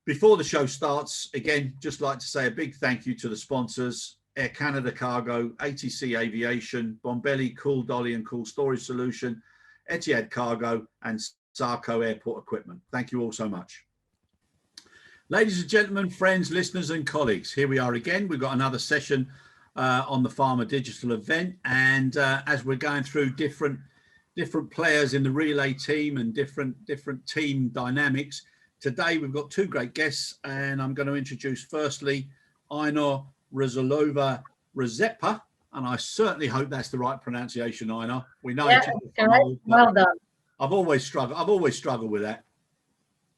Before the show starts, again, just like to say a big thank you to the sponsors: Air Canada Cargo, ATC Aviation, Bombelli, Cool Dolly and Cool Storage Solution, Etihad Cargo, and Sarco Airport Equipment. Thank you all so much. Ladies and gentlemen, friends, listeners and colleagues, here we are again. We've got another session on the Pharma Digital event. And as we're going through different players in the relay team and different team dynamics, today we've got two great guests. And I'm going to introduce firstly Aynur Rasulova-Rzepa. And I certainly hope that's the right pronunciation, Aynur. We know yeah, correct. Well done. I've always struggled with that.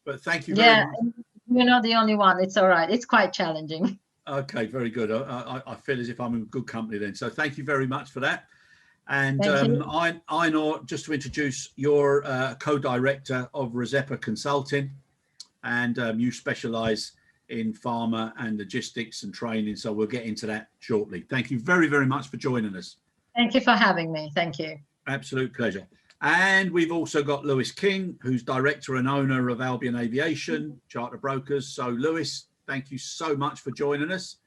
But thank you very much. You're not the only one. It's all right. It's quite challenging. Okay, very good. I feel as if I'm in good company then. So thank you very much for that. And Aynur, just to introduce, you're co-director of Rzepa Consulting, and you specialise in pharma and logistics and training. So we'll get into that shortly. Thank you very, very much for joining us. Thank you for having me. Thank you. Absolute pleasure. And we've also got Lewis King, who's director and owner of ALBION Aviation, charter brokers. So Lewis, thank you so much for joining us.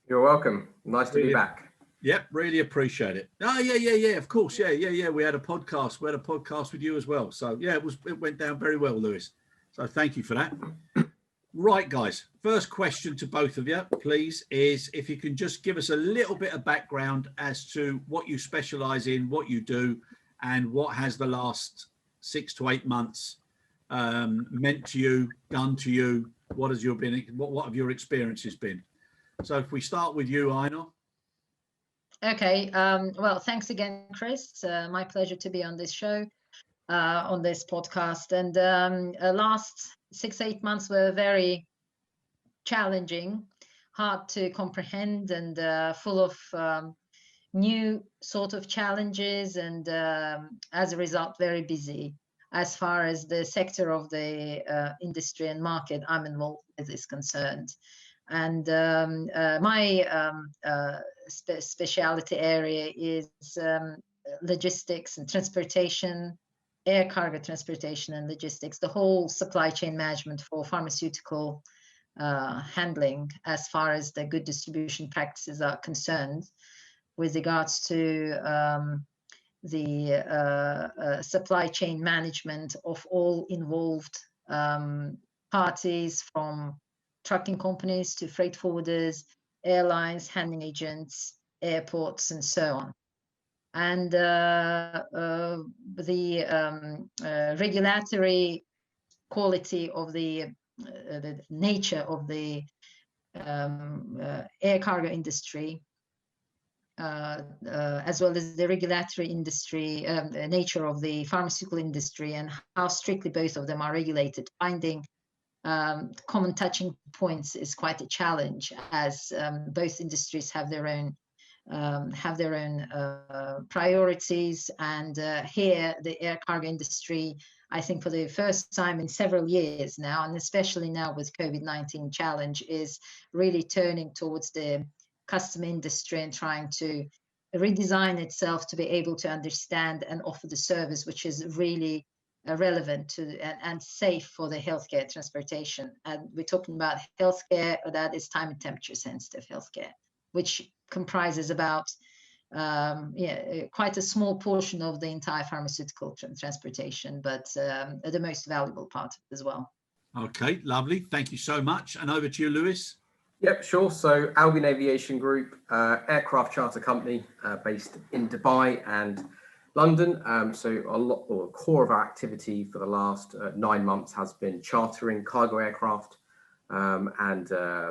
You're welcome. Nice to be back. Yep, really appreciate it. Oh, yeah, of course. Yeah. We had a podcast. We had a podcast with you as well. So yeah, it went down very well, Lewis. So thank you for that. Right, guys. First question to both of you, please, is if you can just give us a little bit of background as to what you specialize in, what you do, and what has the last 6 to 8 months meant to you, done to you? What have your experiences been? So if we start with you, Aynur. Okay. Well, thanks again, Chris. My pleasure to be on this show, on this podcast. And last 6-8 months were very challenging, hard to comprehend, and full of new sort of challenges, and as a result very busy as far as the sector of the industry and market I'm involved with is concerned. And my specialty area is logistics and transportation, air cargo transportation and logistics, the whole supply chain management for pharmaceutical handling as far as the good distribution practices are concerned, with regards to the supply chain management of all involved parties, from trucking companies to freight forwarders, airlines, handling agents, airports, and so on. And the regulatory quality of the nature of the air cargo industry, as well as the regulatory industry, the nature of the pharmaceutical industry, and how strictly both of them are regulated. Finding common touching points is quite a challenge, as both industries have their own priorities. And here, the air cargo industry, I think for the first time in several years now, and especially now with COVID-19 challenge, is really turning towards the customer industry and trying to redesign itself to be able to understand and offer the service which is really relevant to and safe for the healthcare transportation. And we're talking about healthcare that is time and temperature sensitive healthcare, which comprises about quite a small portion of the entire pharmaceutical transportation, but the most valuable part as well. Okay, lovely. Thank you so much. And over to you, Lewis. Yep, sure. So ALBION Aviation Group, aircraft charter company based in Dubai and London. So a core of our activity for the last 9 months has been chartering cargo aircraft and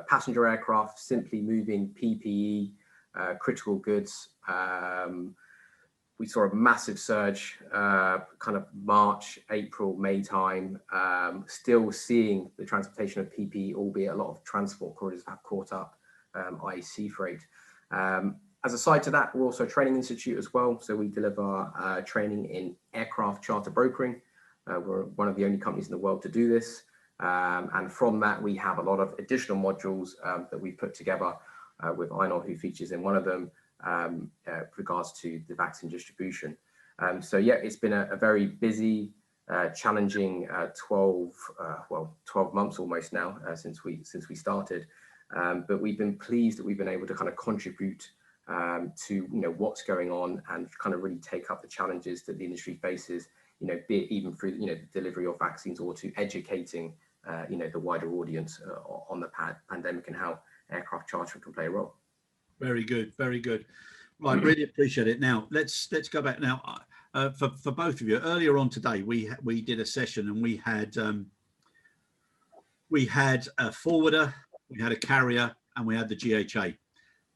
passenger aircraft, simply moving PPE, critical goods. We saw a massive surge kind of March, April, May time, still seeing the transportation of PPE, albeit a lot of transport corridors have caught up, i.e. sea freight. As a side to that, we're also a training institute as well. So we deliver training in aircraft charter brokering. We're one of the only companies in the world to do this. And from that, we have a lot of additional modules that we put together with Aynur, who features in one of them, regards to the vaccine distribution. So yeah, it's been a very busy challenging 12 months almost now since we started. But we've been pleased that we've been able to kind of contribute to what's going on and kind of really take up the challenges that the industry faces, be it even through the delivery of vaccines or to educating the wider audience on the pandemic and how aircraft chartering can play a role. Very good, very good. Right, really appreciate it. Now let's go back now for both of you. Earlier on today, we did a session and we had a forwarder, we had a carrier, and we had the GHA,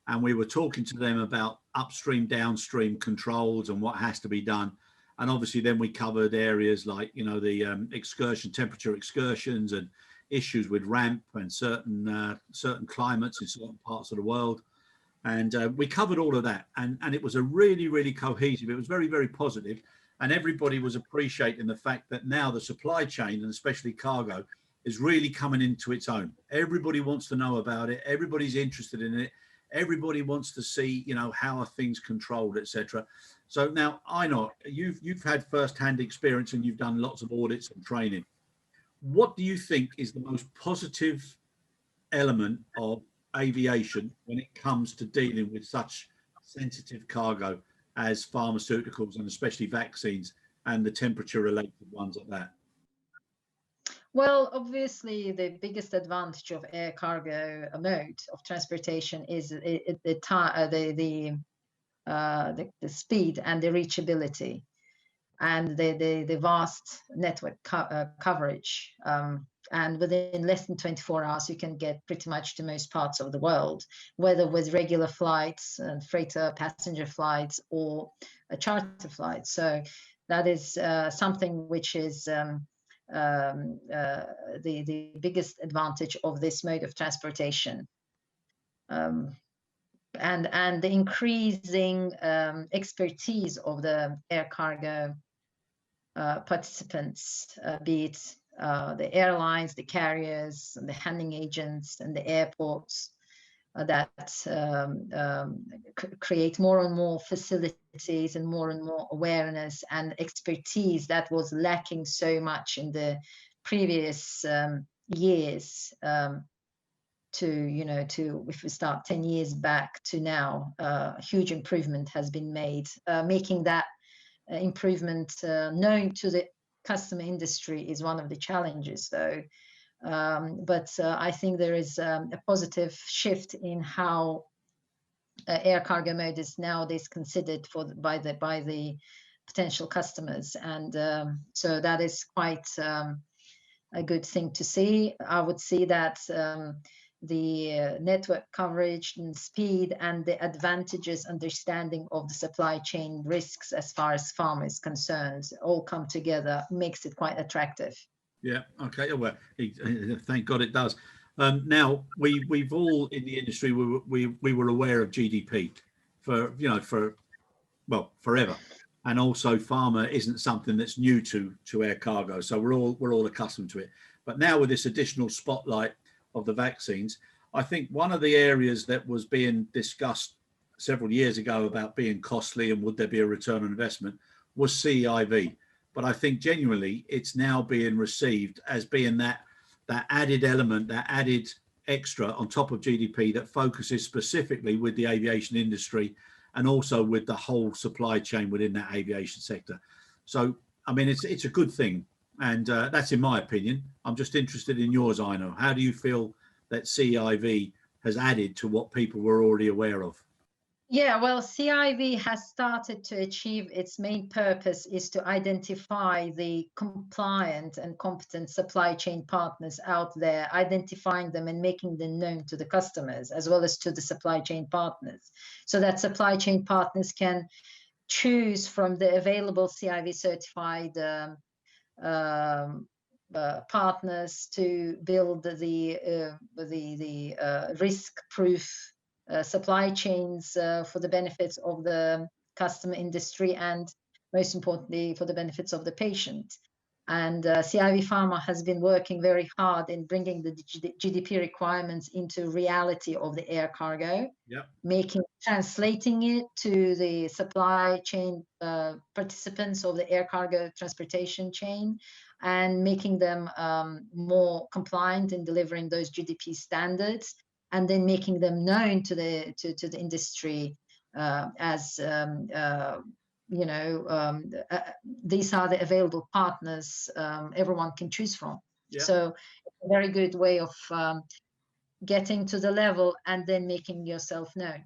and we were talking to them about upstream, downstream controls and what has to be done. And obviously, then we covered areas like the temperature excursions, and issues with ramp and certain climates in certain parts of the world. And we covered all of that, and it was a really, really cohesive. It was very, very positive, and everybody was appreciating the fact that now the supply chain, and especially cargo, is really coming into its own. Everybody wants to know about it. Everybody's interested in it. Everybody wants to see, how are things controlled, etc. So now, Aynur, you've had first-hand experience and you've done lots of audits and training. What do you think is the most positive element of aviation when it comes to dealing with such sensitive cargo as pharmaceuticals, and especially vaccines and the temperature related ones at that? Well, obviously, the biggest advantage of air cargo mode of transportation is the speed and the reachability, and the vast network coverage. And within less than 24 hours, you can get pretty much to most parts of the world, whether with regular flights and freighter passenger flights or charter flights. So that is something which is the biggest advantage of this mode of transportation. And the increasing expertise of the air cargo participants, be it the airlines, the carriers, and the handling agents, and the airports that create more and more facilities and more awareness and expertise that was lacking so much in the previous years. If we start 10 years back to now, a huge improvement has been made, making that improvement known to the customer industry is one of the challenges, though. But I think there is a positive shift in how air cargo mode is nowadays considered by the potential customers, and so that is quite a good thing to see. I would see that the network coverage and speed and the advantages, understanding of the supply chain risks as far as pharma is concerned, all come together, makes it quite attractive. Yeah. Okay. Well, thank God it does. Now we've all in the industry we were aware of GDP for forever, and also pharma isn't something that's new to air cargo, so we're all accustomed to it. But now with this additional spotlight of the vaccines, I think one of the areas that was being discussed several years ago about being costly and would there be a return on investment was CEIV. But I think genuinely it's now being received as being that added element, that added extra on top of GDP that focuses specifically with the aviation industry and also with the whole supply chain within that aviation sector. So, I mean, it's a good thing. And that's in my opinion. I'm just interested in yours, Aynur. How do you feel that CEIV has added to what people were already aware of? Yeah, well, CEIV has started to achieve its main purpose is to identify the compliant and competent supply chain partners out there, identifying them and making them known to the customers as well as to the supply chain partners, so that supply chain partners can choose from the available CEIV certified partners to build the risk-proof supply chains for the benefits of the customer industry and most importantly for the benefits of the patient. And CIV Pharma has been working very hard in bringing the GDP requirements into reality of the air cargo, translating it to the supply chain participants of the air cargo transportation chain, and making them more compliant in delivering those GDP standards, and then making them known to the industry as these are the available partners everyone can choose from. So it's a very good way of getting to the level and then making yourself known.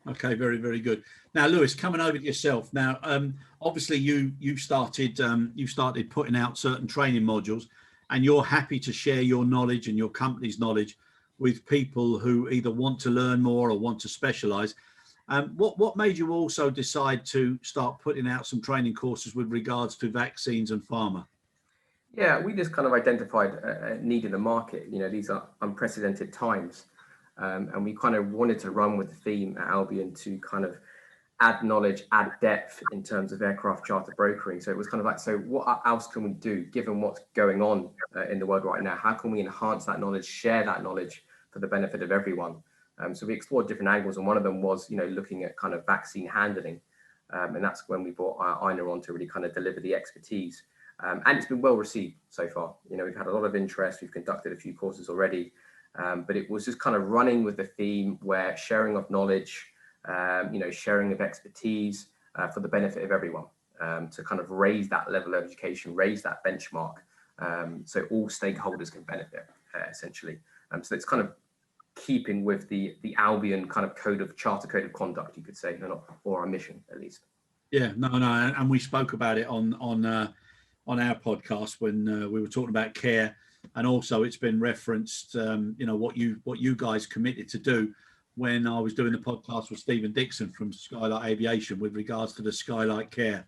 Okay, very, very good. Now, Lewis, coming over to yourself now, obviously you started putting out certain training modules, and you're happy to share your knowledge and your company's knowledge with people who either want to learn more or want to specialize. What made you also decide to start putting out some training courses with regards to vaccines and pharma? Yeah, we just kind of identified a need in the market. You know, these are unprecedented times, and we kind of wanted to run with the theme at Albion to kind of add knowledge, add depth in terms of aircraft charter brokering. So it was kind of like, so what else can we do given what's going on in the world right now? How can we enhance that knowledge, share that knowledge for the benefit of everyone? So we explored different angles, and one of them was, looking at kind of vaccine handling, and that's when we brought Aynur on to really kind of deliver the expertise. And it's been well received so far. We've had a lot of interest. We've conducted a few courses already, but it was just kind of running with the theme where sharing of knowledge, sharing of expertise for the benefit of everyone, to kind of raise that level of education, raise that benchmark, so all stakeholders can benefit, essentially. So it's kind of keeping with the Albion kind of charter code of conduct, you could say, or our mission at least. Yeah, no, and we spoke about it on our podcast when we were talking about care, and also it's been referenced, what you guys committed to do when I was doing the podcast with Stephen Dixon from Skylight Aviation with regards to the Skylight Care.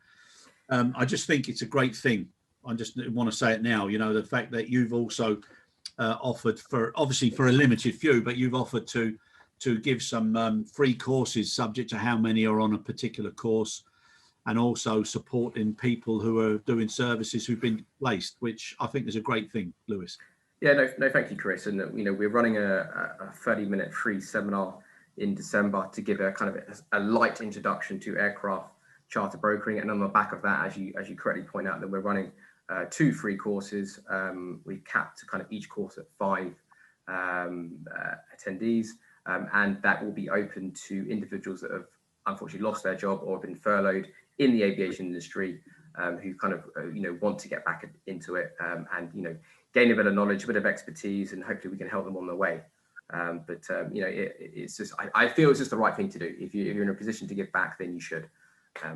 I just think it's a great thing. I just want to say it now, the fact that you've also offered for a limited few, but you've offered to give some free courses subject to how many are on a particular course, and also supporting people who are doing services who've been placed, which I think is a great thing, Lewis. Yeah, no, thank you, Chris. And we're running a 30-minute free seminar in December to give a kind of a light introduction to aircraft charter brokering, and on the back of that, as you correctly point out, that we're running 2 free courses. We capped kind of each course at 5 attendees, and that will be open to individuals that have unfortunately lost their job or been furloughed in the aviation industry, who kind of want to get back into it, and gain a bit of knowledge, a bit of expertise, and hopefully we can help them on their way. It's just, I feel it's just the right thing to do. If you're in a position to give back, then you should.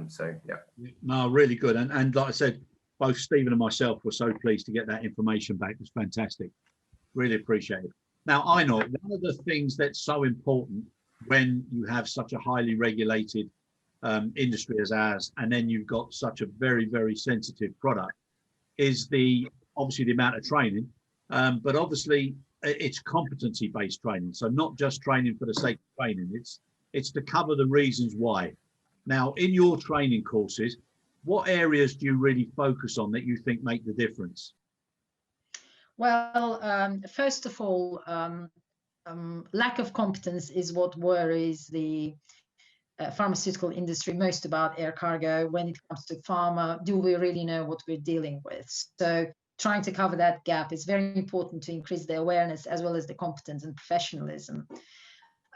So yeah. No, really good. And like I said, both Stephen and myself were so pleased to get that information back. It was fantastic. Really appreciate it. Now, Aynur, one of the things that's so important when you have such a highly regulated industry as ours, and then you've got such a very, very sensitive product, is obviously the amount of training, but obviously it's competency-based training. So not just training for the sake of training, it's to cover the reasons why. Now, in your training courses, what areas do you really focus on that you think make the difference? Well, first of all, lack of competence is what worries the pharmaceutical industry most about air cargo. When it comes to pharma, do we really know what we're dealing with? So trying to cover that gap is very important to increase the awareness as well as the competence and professionalism.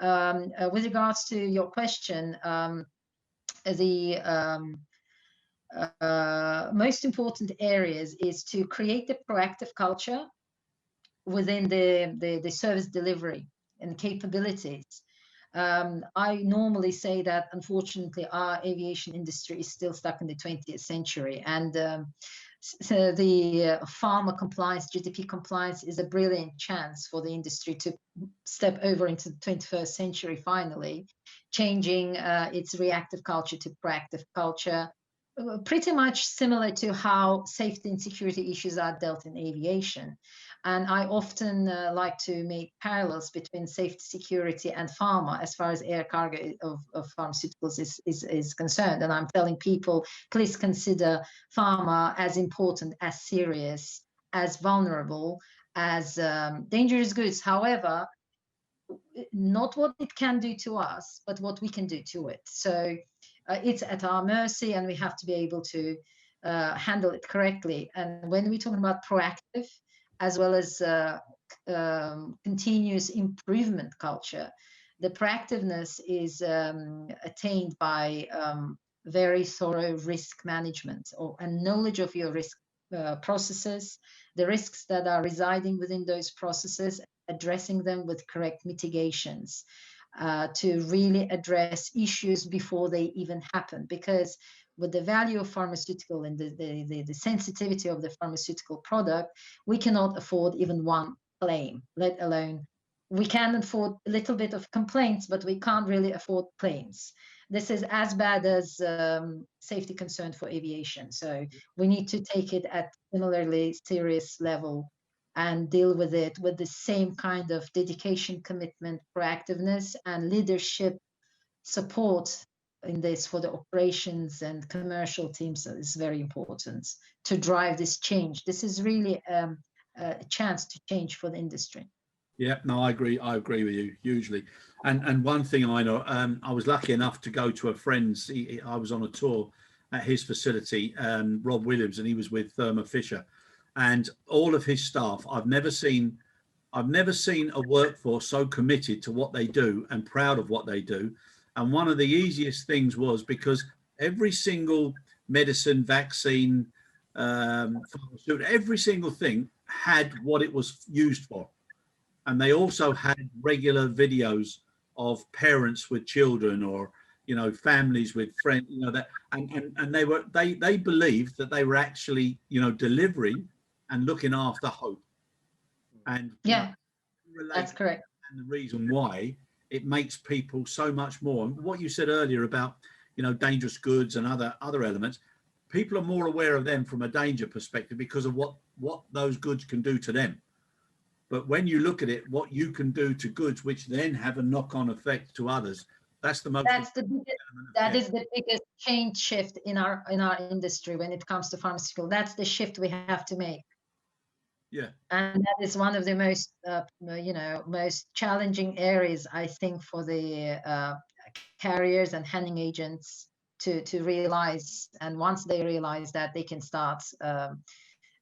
With regards to your question, the most important areas is to create a proactive culture within the service delivery and capabilities. I normally say that, unfortunately, our aviation industry is still stuck in the 20th century, and so the pharma compliance, GDP compliance is a brilliant chance for the industry to step over into the 21st century, finally, changing its reactive culture to proactive culture, pretty much similar to how safety and security issues are dealt in aviation. And I often like to make parallels between safety, security, and pharma as far as air cargo of pharmaceuticals is concerned. And I'm telling people, please consider pharma as important, as serious, as vulnerable, as dangerous goods. However, not what it can do to us, but what we can do to it. So it's at our mercy, and we have to be able to handle it correctly. And when we're talking about proactive, as well as continuous improvement culture, the proactiveness is attained by very thorough risk management and knowledge of your risk processes, the risks that are residing within those processes, addressing them with correct mitigations to really address issues before they even happen. Because with the value of pharmaceutical and the sensitivity of the pharmaceutical product, we cannot afford even one claim, let alone, we can afford a little bit of complaints, but we can't really afford claims. This is as bad as safety concern for aviation. So we need to take it at similarly serious level and deal with it with the same kind of dedication, commitment, proactiveness, and leadership support in this for the operations and commercial teams is very important to drive this change. This is really a chance to change for the industry. Yeah, no, I agree with you hugely. And one thing I know, I was lucky enough to go to a friend's. I was on a tour at his facility, Rob Williams, and he was with Thermo Fisher, and all of his staff. I've never seen a workforce so committed to what they do and proud of what they do. And one of the easiest things was because every single medicine, vaccine, pharmaceutical, every single thing had what it was used for. And they also had regular videos of parents with children, or families with friends, that, and they believed that they were actually delivering and looking after hope. And yeah, that's correct. And the reason why it makes people so much more. And what you said earlier about dangerous goods and other elements, people are more aware of them from a danger perspective because of what those goods can do to them. But when you look at it, what you can do to goods, which then have a knock-on effect to others, that's the most. That is the biggest change shift in our industry when it comes to pharmaceutical. That's the shift we have to make. Yeah. And that is one of the most most challenging areas, I think, for the carriers and handling agents to realize. And once they realize that, they can start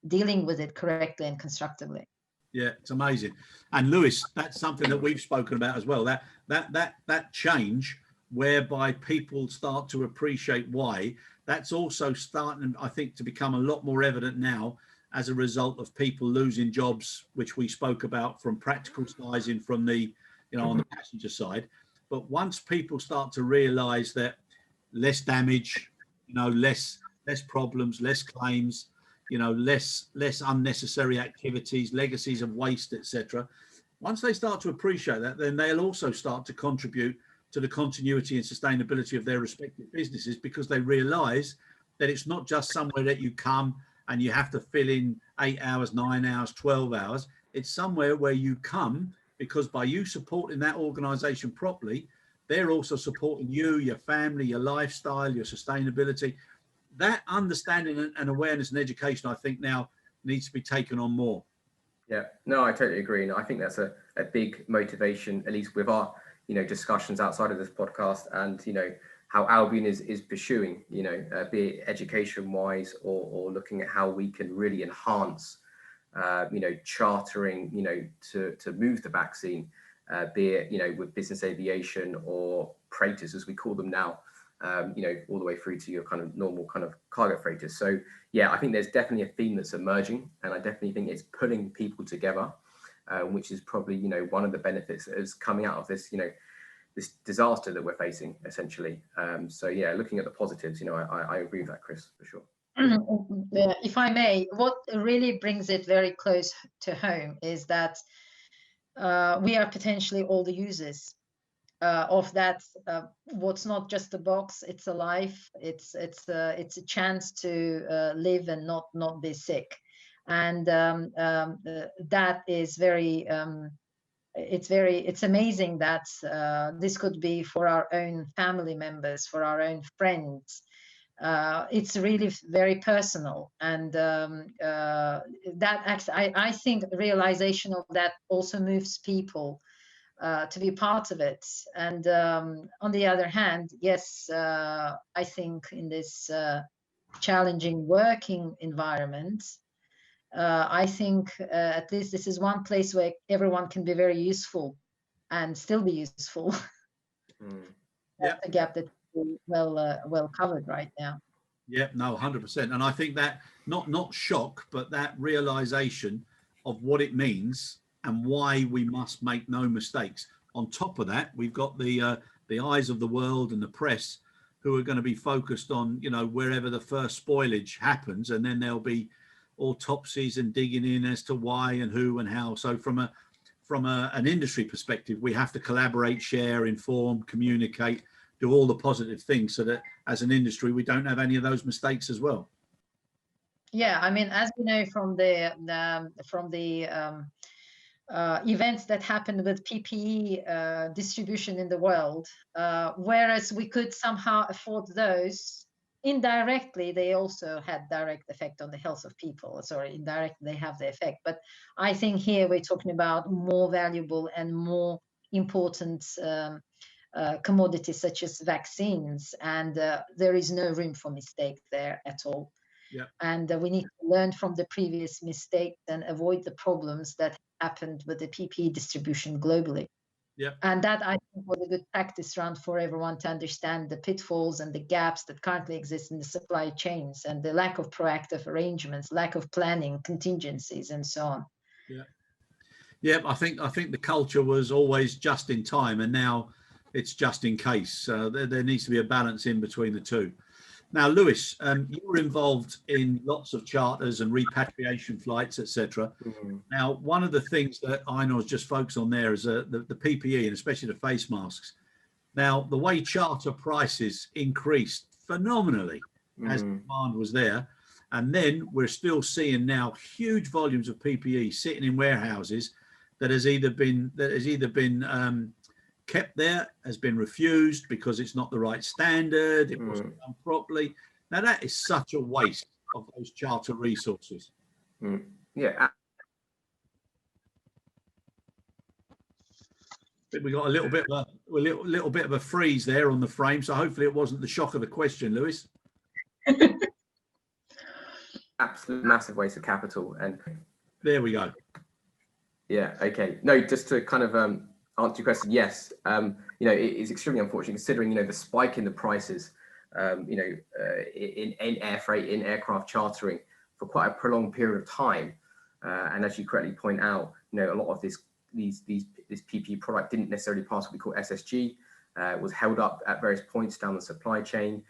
dealing with it correctly and constructively. Yeah, it's amazing. And Lewis, that's something that we've spoken about as well. That change whereby people start to appreciate why, that's also starting, I think, to become a lot more evident now as a result of people losing jobs, which we spoke about, from practical sizing from the, on the passenger side. But once people start to realize that less damage, less problems, less claims, less unnecessary activities, legacies of waste, etc. Once they start to appreciate that, then they'll also start to contribute to the continuity and sustainability of their respective businesses, because they realize that it's not just somewhere that you come and you have to fill in 8 hours, 9 hours, 12 hours. It's somewhere where you come because by you supporting that organization properly, they're also supporting you, your family, your lifestyle, your sustainability. That understanding and awareness and education, I think, now needs to be taken on more. Yeah, no, I totally agree. And I think that's a big motivation, at least with our, discussions outside of this podcast, and, how Albion is pursuing, be it education wise or looking at how we can really enhance, chartering, to move the vaccine, be it, with business aviation or freighters, as we call them now. All the way through to your kind of normal kind of cargo freighters. So yeah, I think there's definitely a theme that's emerging, and I definitely think it's pulling people together, which is probably, one of the benefits that is coming out of this, this disaster that we're facing, essentially. So yeah, looking at the positives, I agree with that, Chris, for sure. If I may, what really brings it very close to home is that we are potentially all the users of that. What's not just a box, it's a life, it's a chance to live and not be sick. And that is very, it's amazing that this could be for our own family members, for our own friends. It's really very personal, and I think the realization of that also moves people to be part of it. And on the other hand, yes, I think in this challenging working environment, I think at least this is one place where everyone can be very useful and still be useful. Yeah, the gap that well covered right now. Yeah, no, 100%. And I think that not shock, but that realization of what it means and why we must make no mistakes. On top of that, we've got the eyes of the world and the press who are going to be focused on, you know, wherever the first spoilage happens, and then there'll be autopsies and digging in as to why and who and how. So from an industry perspective, we have to collaborate, share, inform, communicate, do all the positive things so that as an industry, we don't have any of those mistakes as well. Yeah, I mean, as we know from the events that happened with PPE distribution in the world, whereas we could somehow afford those, indirectly they also had direct effect on the health of people. Sorry, indirectly they have the effect. But I think here we're talking about more valuable and more important commodities such as vaccines, and there is no room for mistake there at all. Yeah. And we need to learn from the previous mistakes and avoid the problems that happened with the PPE distribution globally. Yeah. And that, I think, was a good practice round for everyone to understand the pitfalls and the gaps that currently exist in the supply chains, and the lack of proactive arrangements, lack of planning, contingencies, and so on. Yeah. Yeah, I think the culture was always just in time, and now it's just in case. There needs to be a balance in between the two. Now, Lewis, you were involved in lots of charters and repatriation flights, etc. Now, one of the things that Aynur's just focused on there is the PPE, and especially the face masks. Now, the way charter prices increased phenomenally as demand was there, and then we're still seeing now huge volumes of PPE sitting in warehouses that has either been kept there, has been refused because it's not the right standard, it wasn't done properly. Now that is such a waste of those charter resources. Yeah. We got a little bit of a freeze there on the frame, so hopefully it wasn't the shock of the question, Lewis. Absolute massive waste of capital. And there we go. Yeah. Okay. No, just to kind of answer your question, yes. You know, it is extremely unfortunate considering, you know, the spike in the prices, you know, in air freight, in aircraft chartering for quite a prolonged period of time. And as you correctly point out, you know, a lot of this PPE product didn't necessarily pass what we call SSG. It was held up at various points down the supply chain,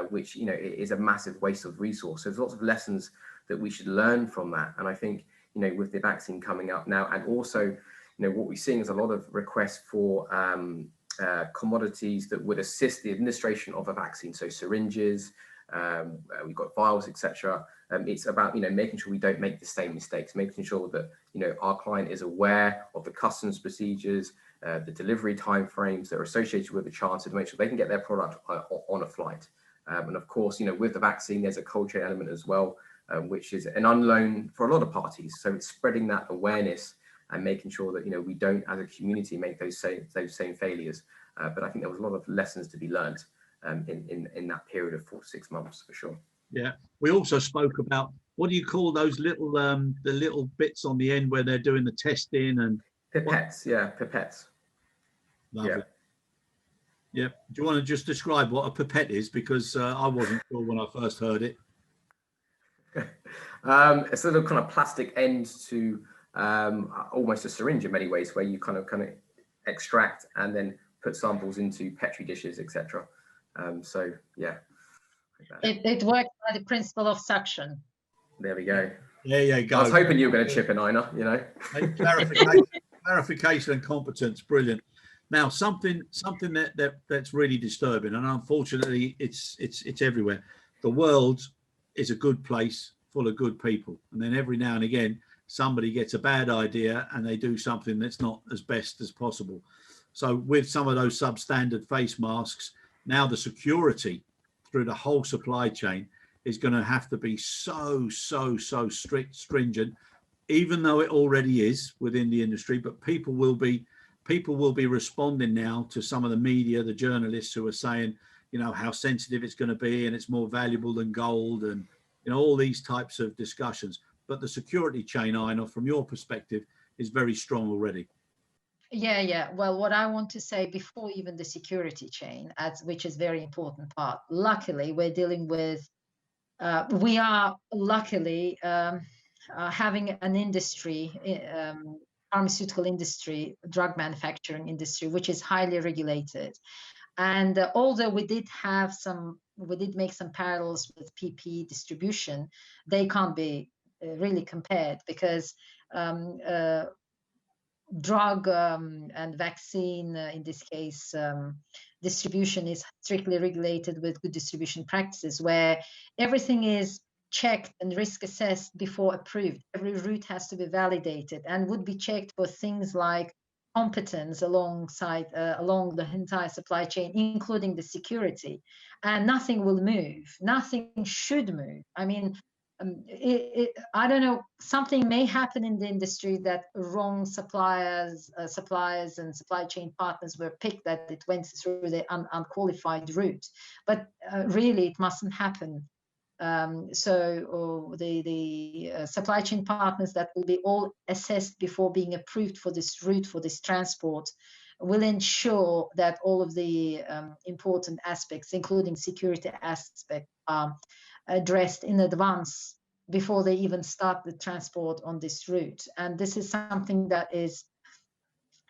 which, you know, is a massive waste of resource. So there's lots of lessons that we should learn from that. And I think, you know, with the vaccine coming up now, and also, you know, what we're seeing is a lot of requests for commodities that would assist the administration of a vaccine. So syringes, we've got vials, etc. It's about, you know, making sure we don't make the same mistakes, making sure that, you know, our client is aware of the customs procedures, the delivery timeframes that are associated with the charter to make sure they can get their product on a flight. And of course, you know, with the vaccine, there's a cold chain element as well, which is an unknown for a lot of parties. So it's spreading that awareness and making sure that, you know, we don't, as a community, make those same failures. But I think there was a lot of lessons to be learned in that period of 4 to 6 months, for sure. Yeah. We also spoke about, what do you call those little the little bits on the end where they're doing the testing and pipettes? Yeah, pipettes. Lovely. Yeah. Yeah. Do you want to just describe what a pipette is? Because I wasn't sure when I first heard it. It's a little kind of plastic end to almost a syringe in many ways, where you kind of extract and then put samples into Petri dishes, etc. So yeah, it works by the principle of suction. There we go. There you go. I was hoping you were going to chip in, Aynur. You know, clarification and competence, brilliant. Now, something that's really disturbing, and unfortunately, it's everywhere. The world is a good place full of good people. And then every now and again, somebody gets a bad idea and they do something that's not as best as possible. So with some of those substandard face masks, now the security through the whole supply chain is going to have to be so strict, stringent, even though it already is within the industry. But people will be responding now to some of the media, the journalists who are saying, you know, how sensitive it's going to be and it's more valuable than gold, and, you know, all these types of discussions. But the security chain, Aynur, from your perspective, is very strong already. Yeah. Well, what I want to say before even the security chain, which is very important part, luckily we're dealing with, we are luckily having an industry, pharmaceutical industry, drug manufacturing industry, which is highly regulated. And although we did make some parallels with PPE distribution, they can't be really compared, because drug and vaccine, in this case, distribution is strictly regulated with good distribution practices, where everything is checked and risk assessed before approved. Every route has to be validated and would be checked for things like competence along the entire supply chain, including the security. And nothing will move. Nothing should move. I mean, I don't know, something may happen in the industry that wrong suppliers and supply chain partners were picked, that it went through the unqualified route. But really, it mustn't happen. So the supply chain partners that will be all assessed before being approved for this route, for this transport, will ensure that all of the important aspects, including security aspects, are addressed in advance before they even start the transport on this route. And this is something that is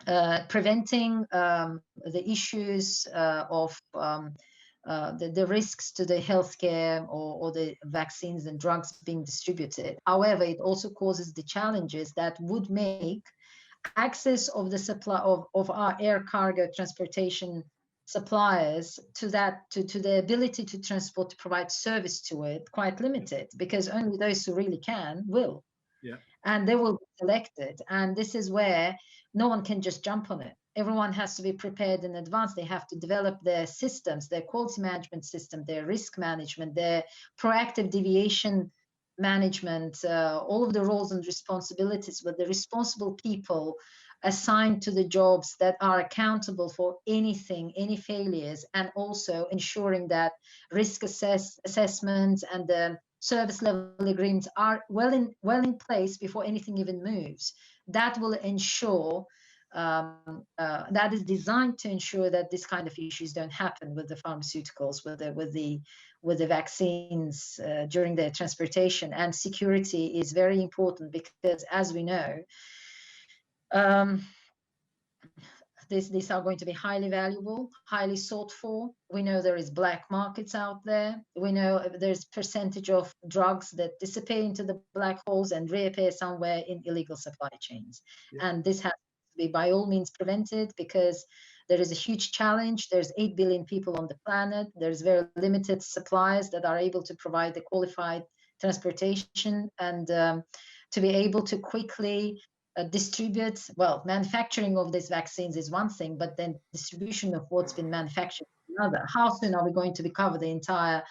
preventing the issues of the risks to the healthcare or the vaccines and drugs being distributed. However, it also causes the challenges that would make access of the supply of our air cargo transportation suppliers to the ability to transport, to provide service to it, quite limited, because only those who really can will. Yeah. And they will be selected. And this is where no one can just jump on it. Everyone has to be prepared in advance. They have to develop their systems, their quality management system, their risk management, their proactive deviation management, all of the roles and responsibilities with the responsible people assigned to the jobs that are accountable for anything, any failures, and also ensuring that risk assessments and the service level agreements are well in place before anything even moves. That will ensure, that is designed to ensure that this kind of issues don't happen with the pharmaceuticals, with the vaccines during their transportation. And security is very important, because, as we know, these are going to be highly valuable, highly sought for. We know there is black markets out there. We know there's percentage of drugs that disappear into the black holes and reappear somewhere in illegal supply chains. Yeah. And this has to be by all means prevented, because there is a huge challenge. There's 8 billion people on the planet. There's very limited suppliers that are able to provide the qualified transportation, and to be able to quickly distribute. Well, manufacturing of these vaccines is one thing, but then distribution of what's been manufactured is another. How soon are we going to cover the entire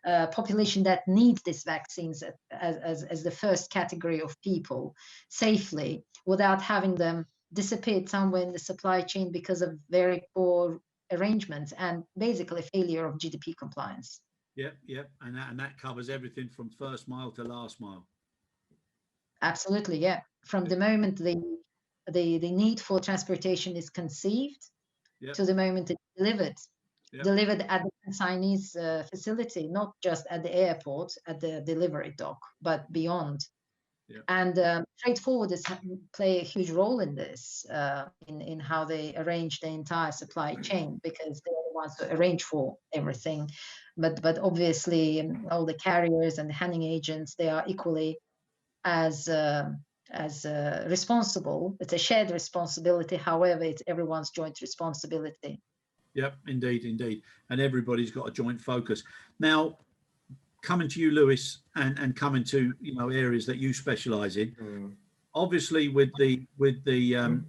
population that needs these vaccines as the first category of people safely, without having them disappear somewhere in the supply chain because of very poor arrangements and basically failure of GDP compliance? Yep, and that covers everything from first mile to last mile. Absolutely, yeah. From the moment the need for transportation is conceived, yep, to the moment it's delivered, yep, delivered at the consignee's facility, not just at the airport, at the delivery dock, but beyond. Yep. And freight forwarders play a huge role in this, in how they arrange the entire supply chain, because they're the ones who arrange for everything. But obviously, all the carriers and the handling agents, they are equally as responsible. It's a shared responsibility. However, it's everyone's joint responsibility. Yep, indeed. And everybody's got a joint focus. Now, coming to you, Lewis, and coming to areas that you specialise in. Obviously, with the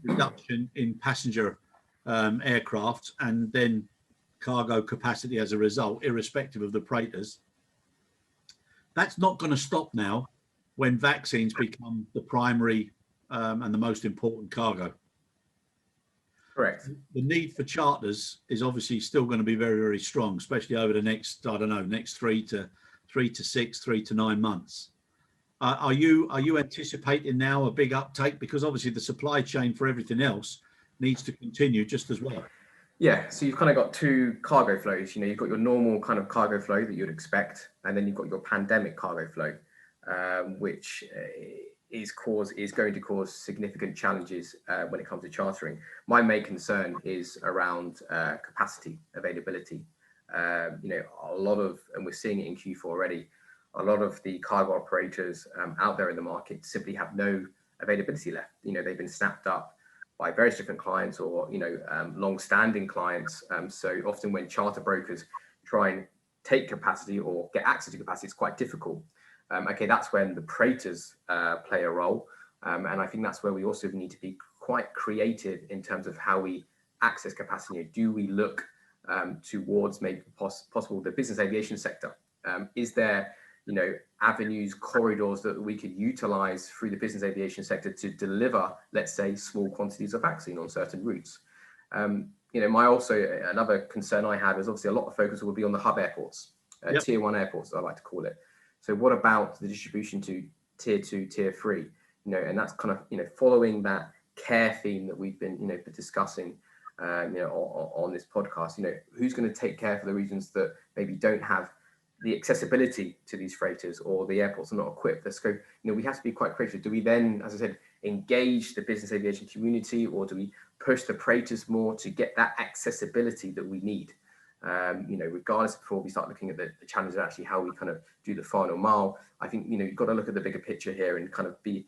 reduction in passenger aircraft and then cargo capacity as a result, irrespective of the freighters, that's not going to stop now when vaccines become the primary and the most important cargo. Correct. The need for charters is obviously still going to be very, very strong, especially over the next, I don't know, next 3 to 6, 3 to 9 months. Are you anticipating now a big uptake? Because obviously the supply chain for everything else needs to continue just as well. Yeah, so you've kind of got two cargo flows. You've got your normal kind of cargo flow that you'd expect, and then you've got your pandemic cargo flow, which is going to cause significant challenges when it comes to chartering. My main concern is around capacity availability. A lot of, and we're seeing it in Q4 already, a lot of the cargo operators out there in the market simply have no availability left. They've been snapped up by various different clients or long-standing clients. So often when charter brokers try and take capacity or get access to capacity, it's quite difficult. That's when the freighters play a role, and I think that's where we also need to be quite creative in terms of how we access capacity. Do we look towards maybe possible the business aviation sector? Is there avenues, corridors that we could utilize through the business aviation sector to deliver, let's say, small quantities of vaccine on certain routes? Another concern I have is obviously a lot of focus will be on the hub airports, tier 1 airports, as I like to call it. So what about the distribution to tier 2, tier 3? And that's kind of, following that care theme that we've been, discussing, on this podcast. Who's going to take care for the regions that maybe don't have the accessibility to these freighters, or the airports are not equipped? Let's go. We have to be quite creative. Do we then, as I said, engage the business aviation community, or do we push the freighters more to get that accessibility that we need? Regardless, before we start looking at the challenges of actually how we kind of do the final mile, I think, you've got to look at the bigger picture here and kind of be,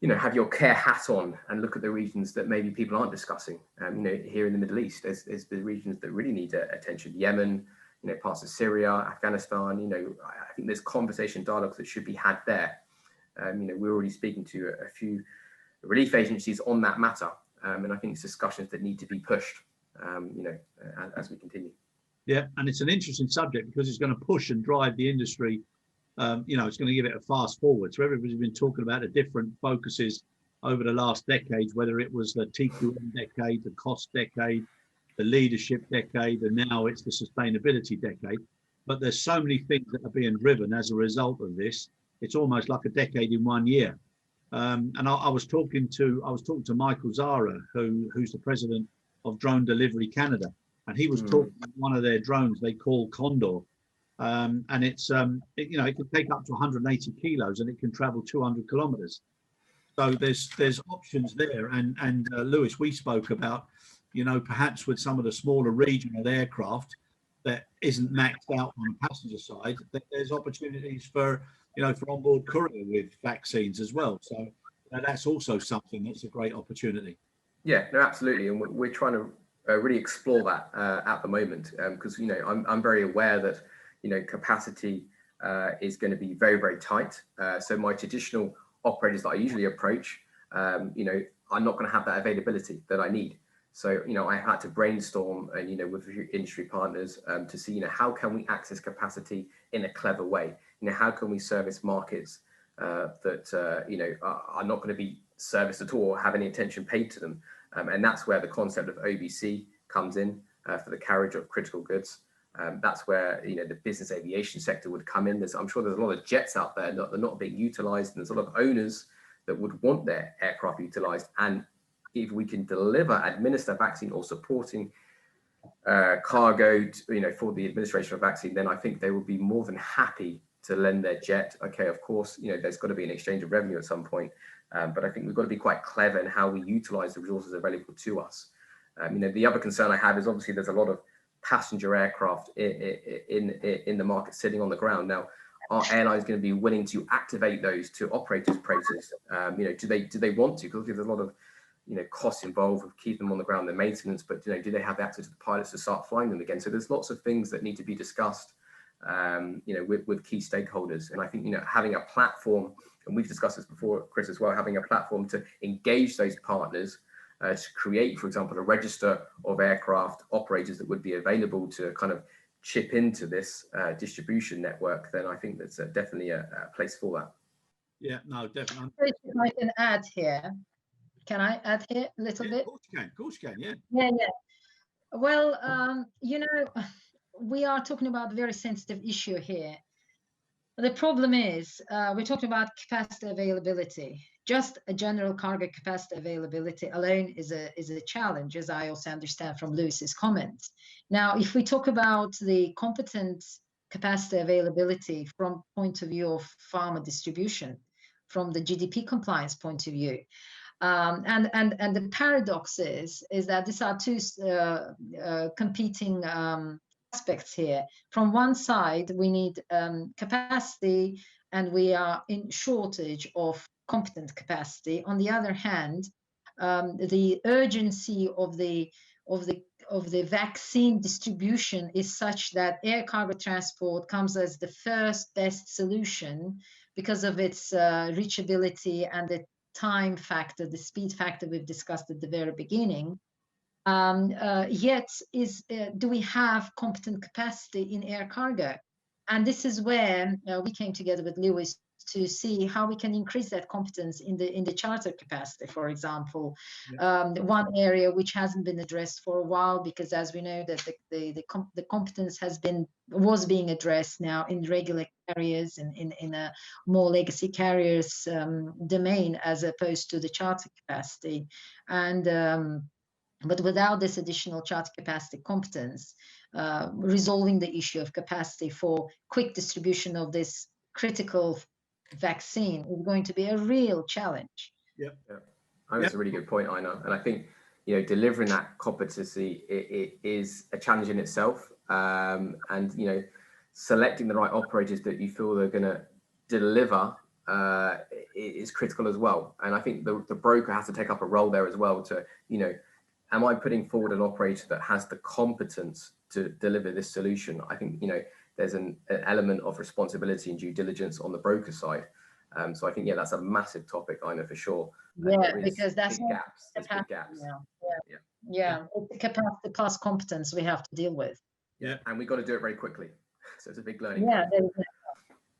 have your care hat on and look at the regions that maybe people aren't discussing. Here in the Middle East, there's the regions that really need attention. Yemen, parts of Syria, Afghanistan, I think there's conversation, dialogues that should be had there. We're already speaking to a few relief agencies on that matter. And I think it's discussions that need to be pushed, as we continue. Yeah, and it's an interesting subject because it's going to push and drive the industry. It's going to give it a fast forward. So everybody's been talking about the different focuses over the last decades, whether it was the TQM decade, the cost decade, the leadership decade, and now it's the sustainability decade. But there's so many things that are being driven as a result of this. It's almost like a decade in 1 year. And I was talking to Michael Zara, who's the president of Drone Delivery Canada, and he was talking about one of their drones they call Condor, and it's it can take up to 180 kilos and it can travel 200 kilometers. So there's options there. And Lewis, we spoke about, perhaps with some of the smaller regional aircraft that isn't maxed out on the passenger side, that there's opportunities for onboard courier with vaccines as well. So that's also something that's a great opportunity. Yeah, no, absolutely. And we're trying to really explore that at the moment, because, I'm very aware that, capacity is going to be very, very tight. So my traditional operators that I usually approach, are not going to have that availability that I need. So, I had to brainstorm, with industry partners to see, how can we access capacity in a clever way? How can we service markets that, are not going to be serviced at all or have any attention paid to them? And that's where the concept of OBC comes in for the carriage of critical goods. That's where, the business aviation sector would come in. I'm sure there's a lot of jets out there that are not being utilized, and there's a lot of owners that would want their aircraft utilized. And if we can administer vaccine or supporting cargo, for the administration of vaccine, then I think they would be more than happy to lend their jet. Okay, of course, there's got to be an exchange of revenue at some point, but I think we've got to be quite clever in how we utilize the resources available to us. The other concern I have is obviously there's a lot of passenger aircraft in the market sitting on the ground. Now, are airlines going to be willing to activate those to operate as freighters? Do they want to? Because there's a lot of costs involved with keeping them on the ground, the maintenance, but do they have access to the pilots to start flying them again? So there's lots of things that need to be discussed with key stakeholders. And I think, having a platform, and we've discussed this before, Chris, as well, having a platform to engage those partners, to create, for example, a register of aircraft operators that would be available to kind of chip into this distribution network, then I think that's definitely a place for that. Yeah, no, definitely. If I can add here. Can I add here a little bit? Of course you can, yeah. Yeah. Well, we are talking about a very sensitive issue here. The problem is we're talking about capacity availability. Just a general cargo capacity availability alone is a challenge, as I also understand from Lewis's comments. Now, if we talk about the competent capacity availability from point of view of pharma distribution, from the GDP compliance point of view, and the paradox is that these are two competing aspects here. From one side, we need capacity, and we are in shortage of competent capacity. On the other hand, the urgency of the vaccine distribution is such that air cargo transport comes as the first best solution because of its reachability and the time factor, the speed factor we've discussed at the very beginning. Yet, do we have competent capacity in air cargo? And this is where we came together with Lewis to see how we can increase that competence in the charter capacity, for example. Yeah. One area which hasn't been addressed for a while, because as we know that the competence was being addressed now in regular carriers and in a more legacy carriers domain as opposed to the charter capacity. And but without this additional charter capacity competence, resolving the issue of capacity for quick distribution of this critical vaccine is going to be a real challenge. Yeah. I think that's a really good point, Aynur. And I think, delivering that competency it is a challenge in itself. And, selecting the right operators that you feel they're going to deliver is critical as well. And I think the broker has to take up a role there as well to, am I putting forward an operator that has the competence to deliver this solution? I think, there's an element of responsibility and due diligence on the broker side. So I think, that's a massive topic, Aynur, for sure. Yeah, because that's big gaps. There's big gaps. Yeah. It's the capacity plus competence we have to deal with. Yeah, and we've got to do it very quickly. So it's a big learning.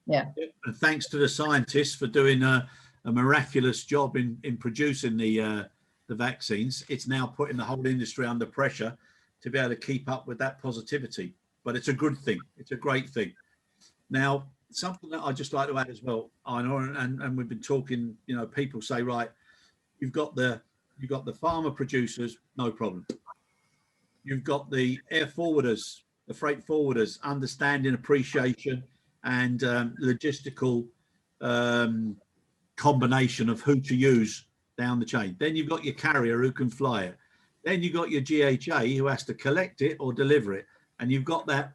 Yeah. And thanks to the scientists for doing a miraculous job in producing the vaccines. It's now putting the whole industry under pressure to be able to keep up with that positivity. But it's a good thing. It's a great thing. Now, something that I'd just like to add as well, Aynur, and we've been talking, people say, right, you've got the pharma producers, no problem. You've got the air forwarders, the freight forwarders, understanding, appreciation, and logistical combination of who to use down the chain. Then you've got your carrier who can fly it. Then you've got your GHA who has to collect it or deliver it. And you've got that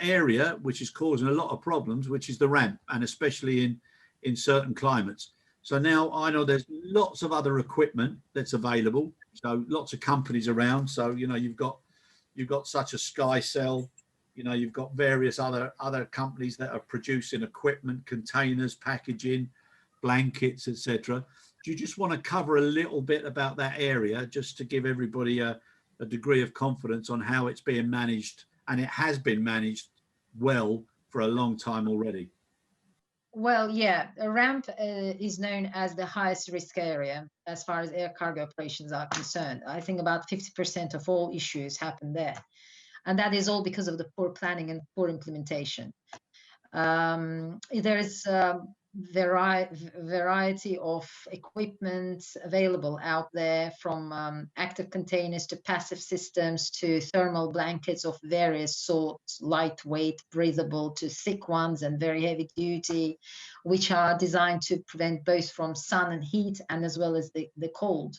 area which is causing a lot of problems, which is the ramp, and especially in certain climates. So now I know there's lots of other equipment that's available. So lots of companies around. So you've got such a SkyCell, you've got various other companies that are producing equipment, containers, packaging, blankets, etc. Do you just want to cover a little bit about that area, just to give everybody a degree of confidence on how it's being managed? And it has been managed well for a long time already. Well, yeah, a ramp is known as the highest risk area as far as air cargo operations are concerned. I think about 50% of all issues happen there. And that is all because of the poor planning and poor implementation. There is variety of equipment available out there, from active containers to passive systems to thermal blankets of various sorts, lightweight, breathable, to thick ones and very heavy duty, which are designed to prevent both from sun and heat and as well as the cold.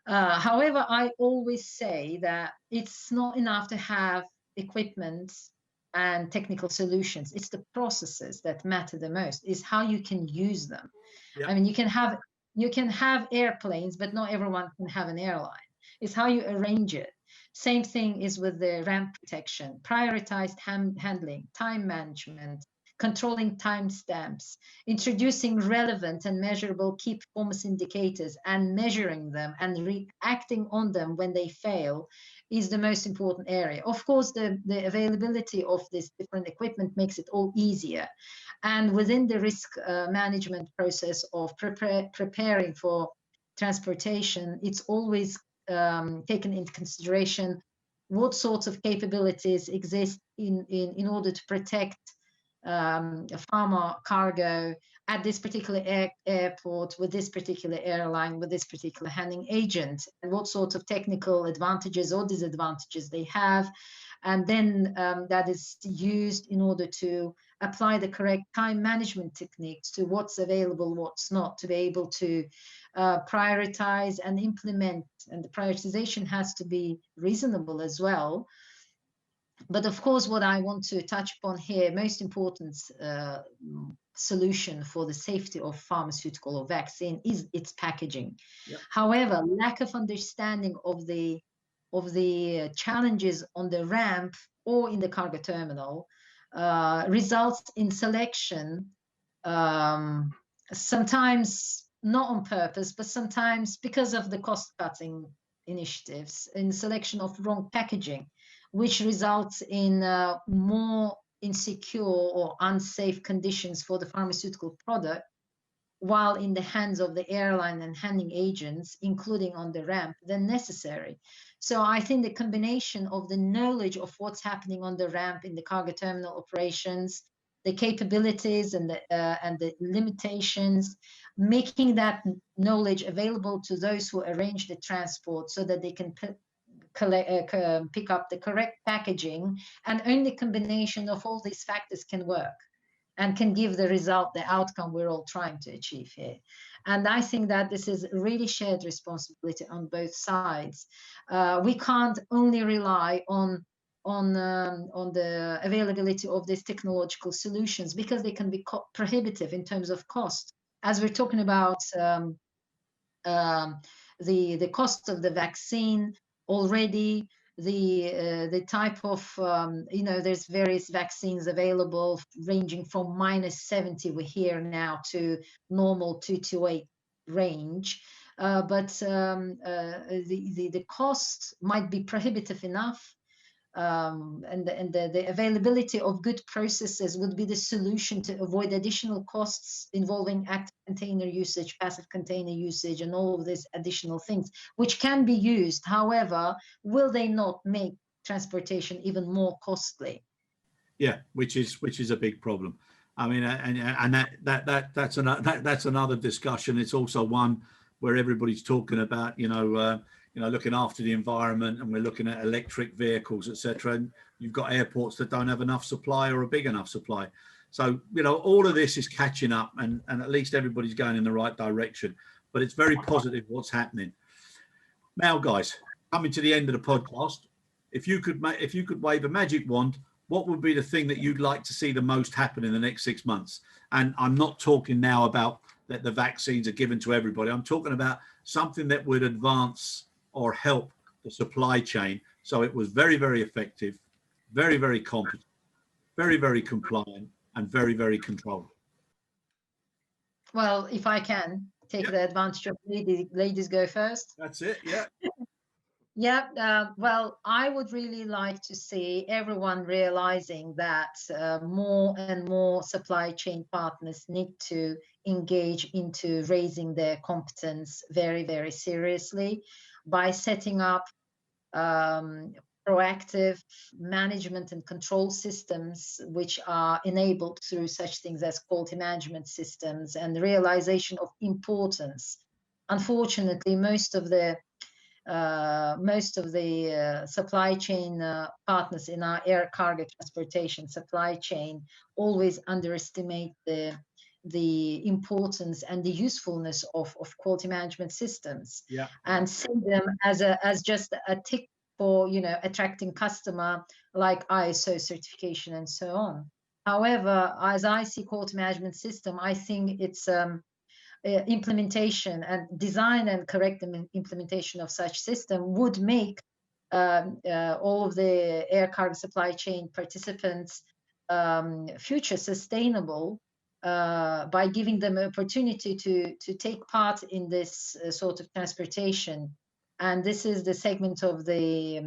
However, I always say that it's not enough to have equipment and technical solutions. It's the processes that matter the most, is how you can use them. Yep. I mean, you can have airplanes, but not everyone can have an airline. It's how you arrange it. Same thing is with the ramp protection, prioritized handling, time management, controlling timestamps, introducing relevant and measurable key performance indicators and measuring them and reacting on them when they fail is the most important area. Of course, the availability of this different equipment makes it all easier. And within the risk management process of preparing for transportation, it's always taken into consideration what sorts of capabilities exist in order to protect a pharma cargo at this particular airport, with this particular airline, with this particular handling agent, and what sort of technical advantages or disadvantages they have. And then that is used in order to apply the correct time management techniques to what's available, what's not, to be able to prioritize and implement. And the prioritization has to be reasonable as well. But of course, what I want to touch upon here, most important solution for the safety of pharmaceutical or vaccine is its packaging. Yep. However, lack of understanding of the challenges on the ramp or in the cargo terminal results in selection, sometimes not on purpose, but sometimes because of the cost-cutting initiatives, in selection of wrong packaging, which results in more insecure or unsafe conditions for the pharmaceutical product, while in the hands of the airline and handling agents, including on the ramp, than necessary. So I think the combination of the knowledge of what's happening on the ramp in the cargo terminal operations, the capabilities and the limitations, making that knowledge available to those who arrange the transport so that they can pick up the correct packaging, and only combination of all these factors can work and can give the result, the outcome we're all trying to achieve here. And I think that this is really shared responsibility on both sides. We can't only rely on the availability of these technological solutions, because they can be prohibitive in terms of cost. As we're talking about the cost of the vaccine already, the type of, there's various vaccines available ranging from -70, we're here now, to normal 2 to 8 range. But the cost might be prohibitive enough, and the availability of good processes would be the solution to avoid additional costs involving active container usage, passive container usage, and all of these additional things, which can be used. However, will they not make transportation even more costly? Yeah, which is a big problem. I mean, and that's another discussion. It's also one where everybody's talking about, looking after the environment, and we're looking at electric vehicles, etc. And you've got airports that don't have enough supply or a big enough supply. So, all of this is catching up, and at least everybody's going in the right direction. But it's very positive what's happening. Now, guys, coming to the end of the podcast, if you could wave a magic wand, what would be the thing that you'd like to see the most happen in the next 6 months? And I'm not talking now about that the vaccines are given to everybody. I'm talking about something that would advance or help the supply chain, so it was very, very effective, very, very competent, very, very compliant, and very, very controlled. Well, if I can take the advantage of ladies go first. That's it, yeah. Well, I would really like to see everyone realizing that more and more supply chain partners need to engage into raising their competence very, very seriously by setting up proactive management and control systems, which are enabled through such things as quality management systems and the realization of importance. Unfortunately, most of the supply chain partners in our air cargo transportation supply chain always underestimate the importance and the usefulness of quality management systems, and see them as just a tick for attracting customer, like ISO certification and so on. However, as I see quality management system, I think it's implementation and design and correct implementation of such system would make all of the air cargo supply chain participants future sustainable by giving them an opportunity to take part in this sort of transportation. And this is the segment of the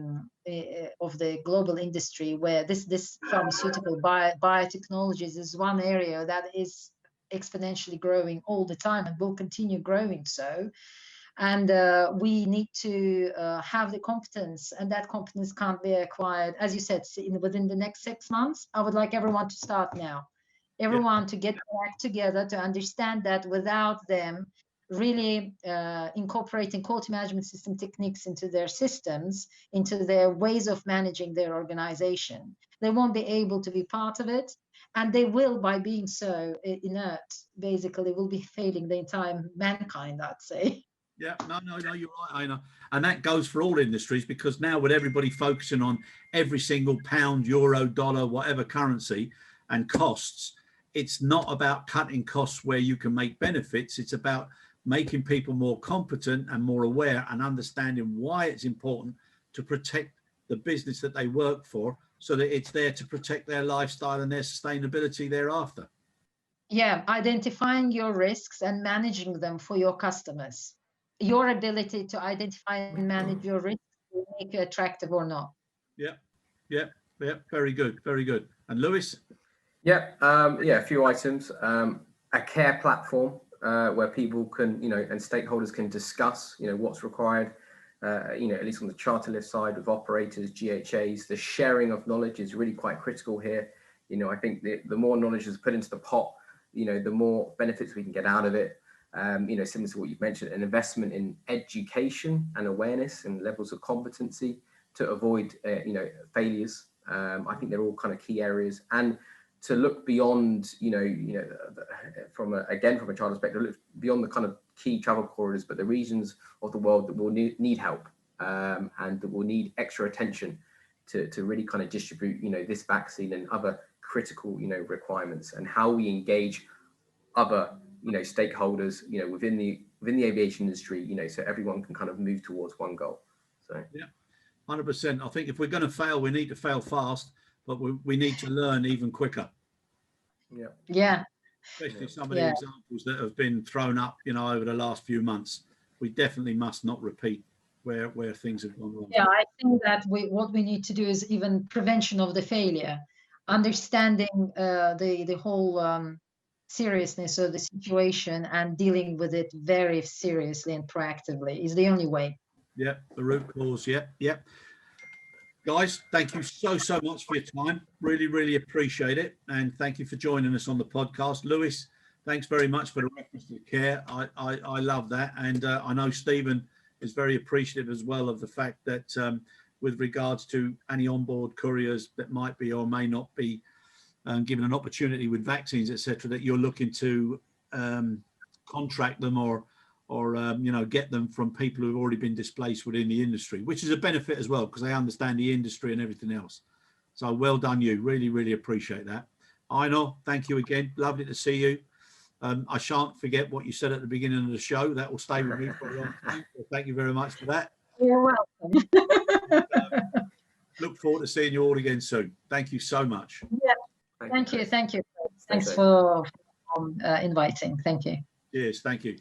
global industry where this pharmaceutical biotechnologies is one area that is exponentially growing all the time and will continue growing so. And we need to have the competence, and that competence can't be acquired, as you said, within the next 6 months. I would like everyone to start now. Everyone to get back together to understand that without them really incorporating quality management system techniques into their systems, into their ways of managing their organization, they won't be able to be part of it. And they will, by being so inert, basically will be failing the entire mankind, I'd say. Yeah, no, you're right, Aynur. And that goes for all industries, because now with everybody focusing on every single pound, euro, dollar, whatever currency and costs, it's not about cutting costs where you can make benefits. It's about making people more competent and more aware and understanding why it's important to protect the business that they work for, so that it's there to protect their lifestyle and their sustainability thereafter. Yeah, identifying your risks and managing them for your customers. Your ability to identify and manage your risks will make you attractive or not. Yeah, very good, very good. And Lewis? Yeah, a few items. A care platform where people can, and stakeholders can discuss, what's required, at least on the charter lift side with operators, GHAs. The sharing of knowledge is really quite critical here. I think the more knowledge is put into the pot, the more benefits we can get out of it. Similar to what you've mentioned, an investment in education and awareness and levels of competency to avoid, failures. I think they're all kind of key areas. And to look beyond, from a charter perspective, look beyond the kind of key travel corridors, but the regions of the world that will need help and that will need extra attention to really kind of distribute, this vaccine and other critical, requirements, and how we engage other, stakeholders, within the aviation industry, so everyone can kind of move towards one goal. So yeah, 100%. I think if we're going to fail, we need to fail fast, but we need to learn even quicker. Yeah. Especially some of the examples that have been thrown up, over the last few months. We definitely must not repeat where things have gone wrong. Yeah, I think that what we need to do is even prevention of the failure, understanding the whole seriousness of the situation and dealing with it very seriously and proactively is the only way. Yeah, the root cause. Yeah. Guys, thank you so much for your time. Really, really appreciate it. And thank you for joining us on the podcast. Lewis, thanks very much for the reference to care. I love that. And I know Stephen is very appreciative as well of the fact that with regards to any onboard couriers that might be or may not be given an opportunity with vaccines, etc., that you're looking to contract them or get them from people who've already been displaced within the industry, which is a benefit as well because they understand the industry and everything else. So well done, you. Really, really appreciate that. Aynur, thank you again. Lovely to see you. I shan't forget what you said at the beginning of the show. That will stay with me for a long time. So thank you very much for that. You're welcome. Look forward to seeing you all again soon. Thank you so much. Yeah. Thank you. Thanks for inviting. Thank you. Cheers. Thank you.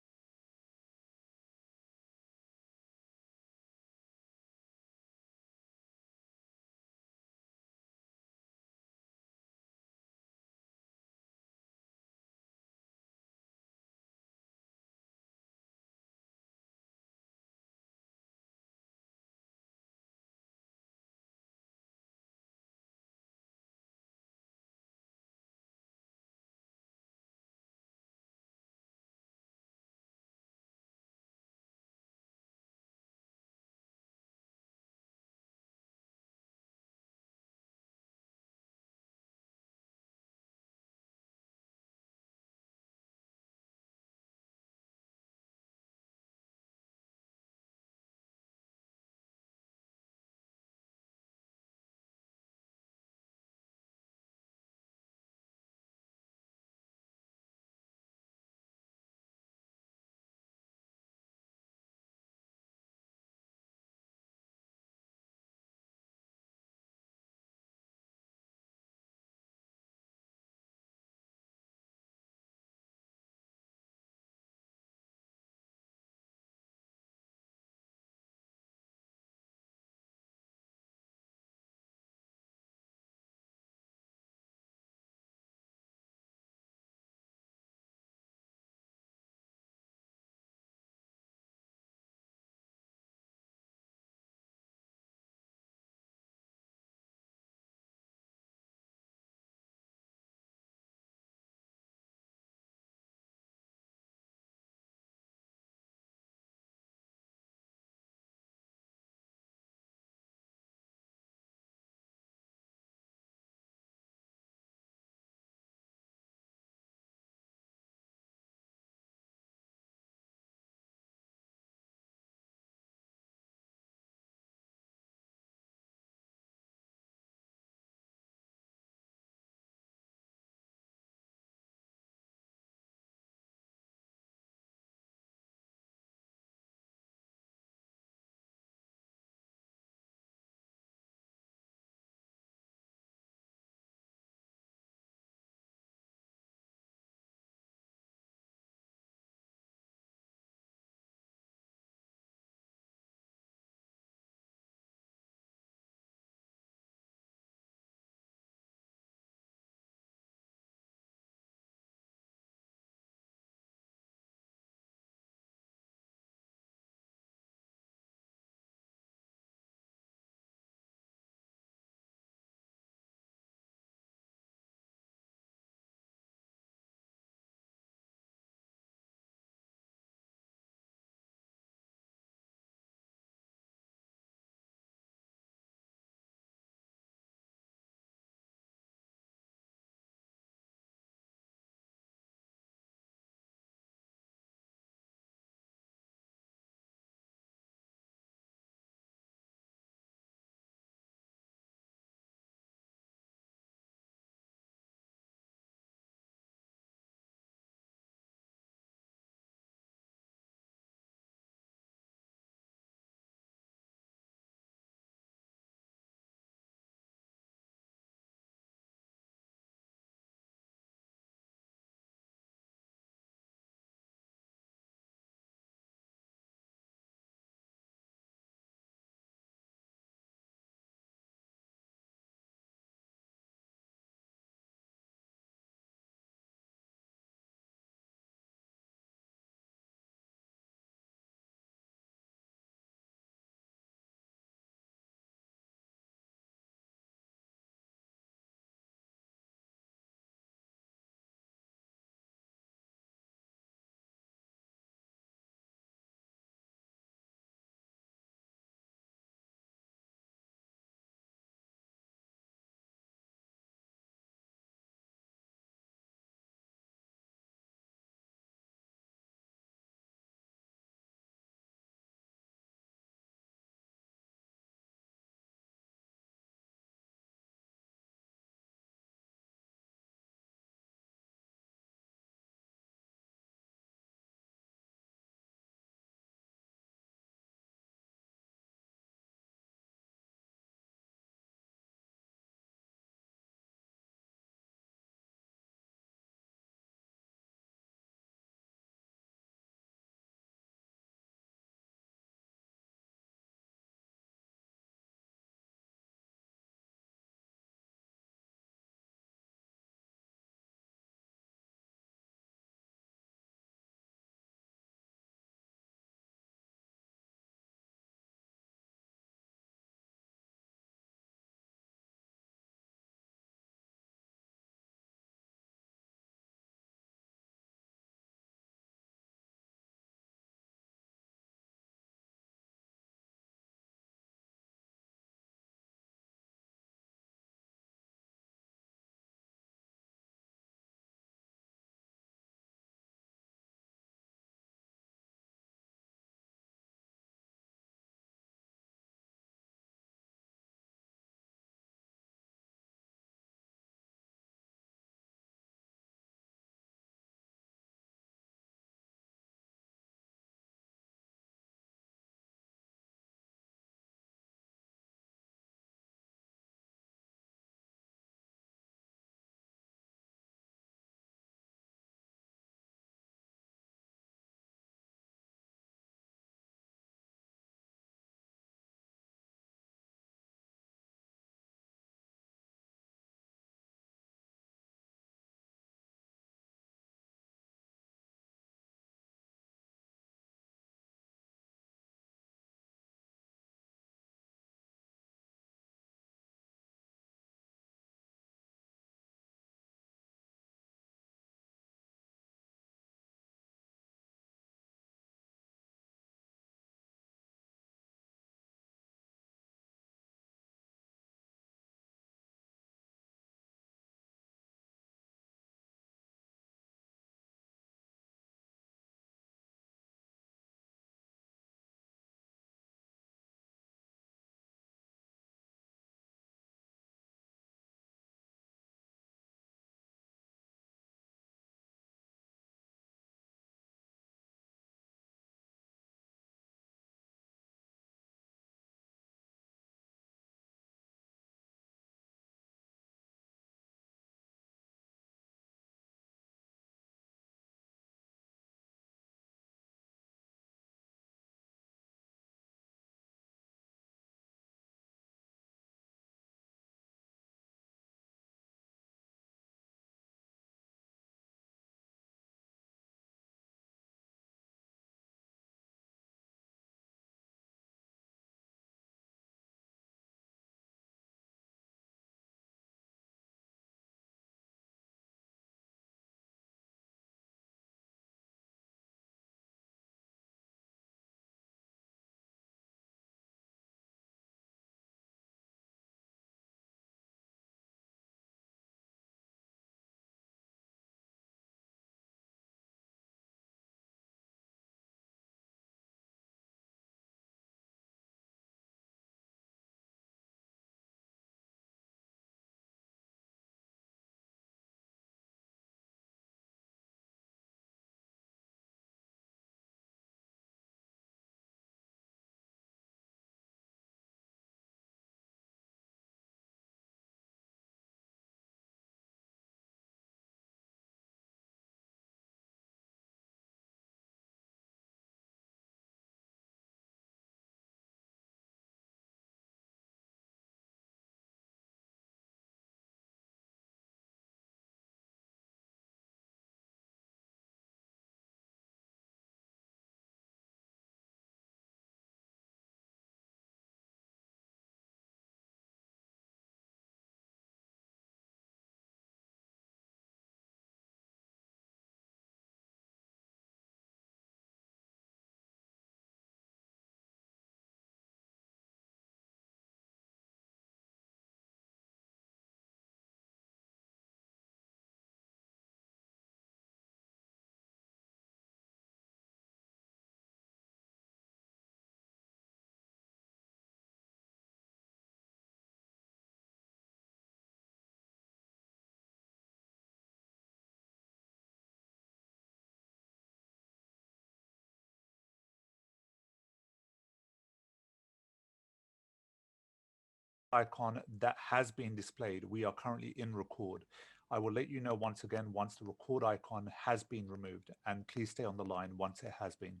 icon that has been displayed. We are currently in record. I will let you know once again once the record icon has been removed, and please stay on the line once it has been.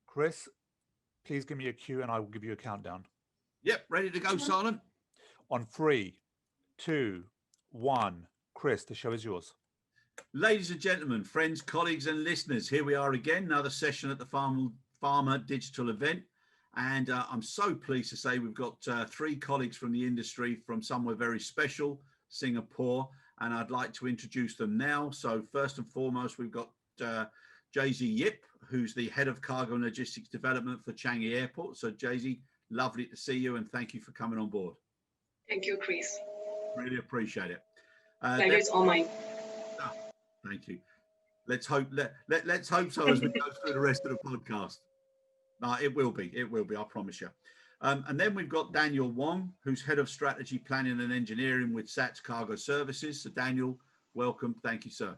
Chris, please give me a cue and I will give you a countdown. Yep, ready to go, Silent. On 3, 2, 1. Chris, the show is yours. Ladies and gentlemen, friends, colleagues and listeners, here we are again, another session at the Pharma Digital event. And I'm so pleased to say we've got 3 colleagues from the industry from somewhere very special, Singapore, and I'd like to introduce them now. So first and foremost, we've got Jay-Z Yip, who's the Head of Cargo and Logistics Development for Changi Airport. So Jay-Z, lovely to see you and thank you for coming on board. Thank you, Chris. Really appreciate it. Pleasure is all mine. Thank you. Let's hope so as we go through the rest of the podcast. No, it will be, I promise you. And then we've got Daniel Wong, who's Head of Strategy Planning and Engineering with SATS Cargo Services. So Daniel, welcome. Thank you, sir.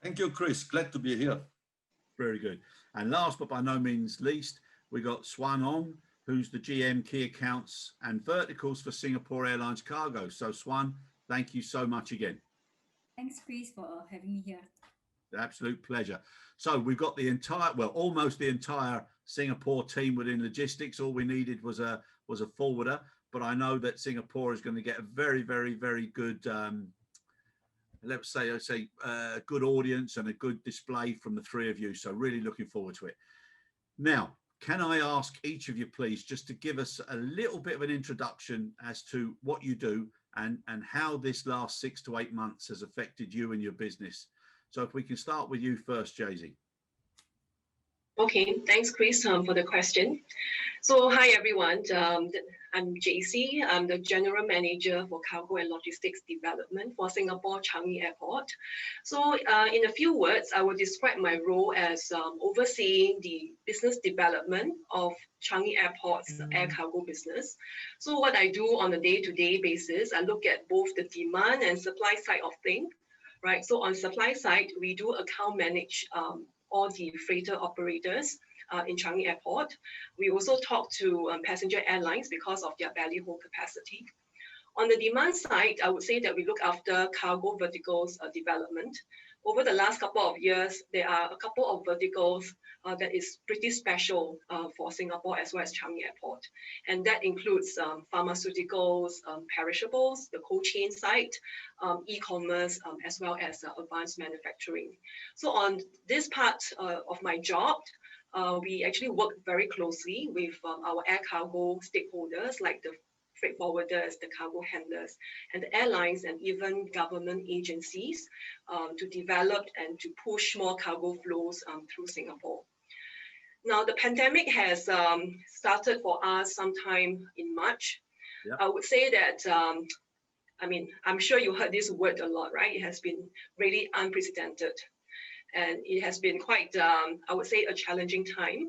Thank you, Chris. Glad to be here. Very good. And last but by no means least, we got Swan Ong, who's the GM Key Accounts and Verticals for Singapore Airlines Cargo. So Swan, thank you so much again. Thanks, Chris, for having me here. Absolute pleasure. So we've got the entire, well, almost the entire Singapore team within logistics. All we needed was a forwarder, but I know that Singapore is going to get a very, very, very good, let's say, good audience and a good display from the 3 of you. So really looking forward to it. Now, can I ask each of you, please, just to give us a little bit of an introduction as to what you do and how this last 6 to 8 months has affected you and your business. So if we can start with you first, Jay-Z. Okay, thanks, Chris, for the question. So hi, everyone. I'm JC. I'm the General Manager for Cargo and Logistics Development for Singapore Changi Airport. So in a few words, I will describe my role as overseeing the business development of Changi Airport's air cargo business. So what I do on a day-to-day basis, I look at both the demand and supply side of things. Right, so on supply side, we do account manage all the freighter operators in Changi Airport. We also talk to passenger airlines because of their belly hold capacity. On the demand side, I would say that we look after cargo verticals development. Over the last couple of years, there are a couple of verticals that is pretty special for Singapore as well as Changi Airport. And that includes pharmaceuticals, perishables, the cold chain side, e-commerce, as well as advanced manufacturing. So on this part of my job, we actually work very closely with our air cargo stakeholders like the freight forwarders, the cargo handlers, and the airlines, and even government agencies to develop and to push more cargo flows through Singapore. Now, the pandemic has started for us sometime in March. Yep. I would say that, I mean, I'm sure you heard this word a lot, right? It has been really unprecedented. And it has been quite, I would say, a challenging time.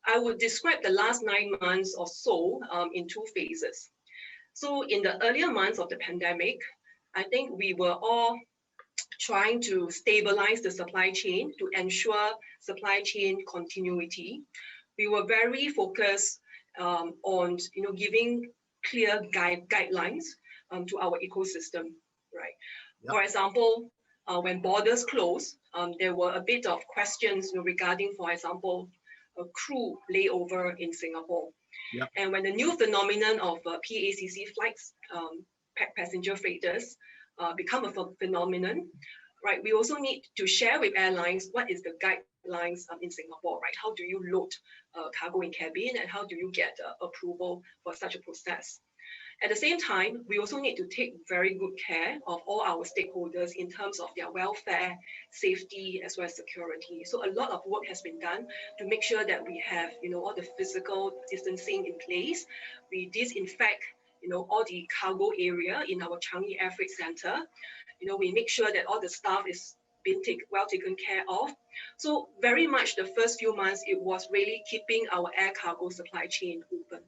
I would describe the last 9 months or so in 2 phases. So in the earlier months of the pandemic, I think we were all trying to stabilize the supply chain to ensure supply chain continuity. We were very focused on giving clear guidelines to our ecosystem, right? Yep. For example, when borders closed, there were a bit of questions regarding, for example, a crew layover in Singapore. Yep. And when the new phenomenon of PACC flights, passenger freighters, become a phenomenon, right? We also need to share with airlines what is the guidelines in Singapore, right? How do you load cargo in cabin, and how do you get approval for such a process? At the same time, we also need to take very good care of all our stakeholders in terms of their welfare, safety, as well as security. So a lot of work has been done to make sure that we have, all the physical distancing in place. We disinfect, all the cargo area in our Changi Airfreight Center. We make sure that all the staff is being well taken care of. So very much the first few months, it was really keeping our air cargo supply chain open.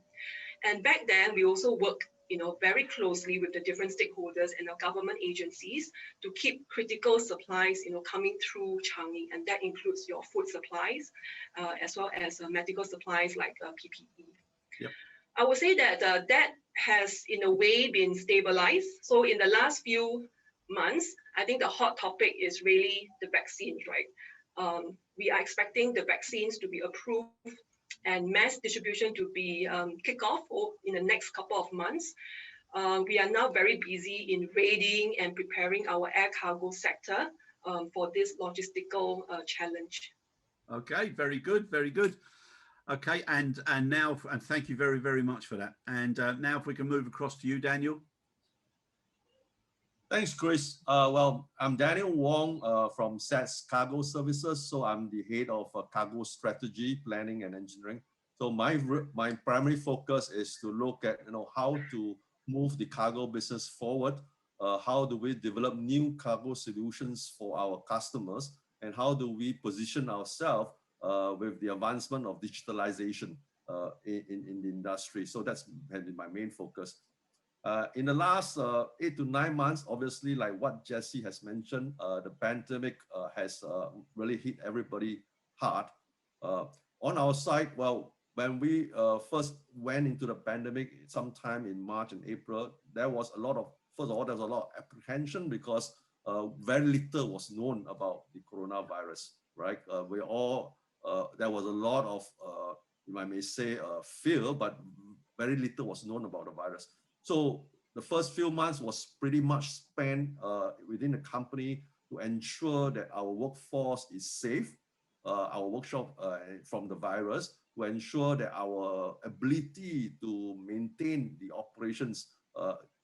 And back then, we also worked very closely with the different stakeholders and our government agencies to keep critical supplies, coming through Changi, and that includes your food supplies, as well as medical supplies like PPE. Yep. I would say that that has in a way been stabilized. So in the last few months, I think the hot topic is really the vaccines, right? We are expecting the vaccines to be approved and mass distribution to be kick off in the next couple of months. We are now very busy in raiding and preparing our air cargo sector for this logistical challenge. Okay, very good, very good. Okay, and now, and thank you very, very much for that. And now if we can move across to you, Daniel. Thanks, Chris. Well, I'm Daniel Wong from SATS Cargo Services. So I'm the head of cargo strategy, planning, and engineering. So my primary focus is to look at how to move the cargo business forward. How do we develop new cargo solutions for our customers, and how do we position ourselves with the advancement of digitalization in the industry? So that's been my main focus. In the last 8 to 9 months, obviously, like what Jesse has mentioned, the pandemic has really hit everybody hard. On our side, well, when we first went into the pandemic sometime in March and April, there was a lot of, first of all, there was a lot of apprehension because very little was known about the coronavirus, right? We all, there was a lot of, you may say, fear, but very little was known about the virus. So the first few months was pretty much spent within the company to ensure that our workforce is safe, our workshop from the virus, to ensure that our ability to maintain the operations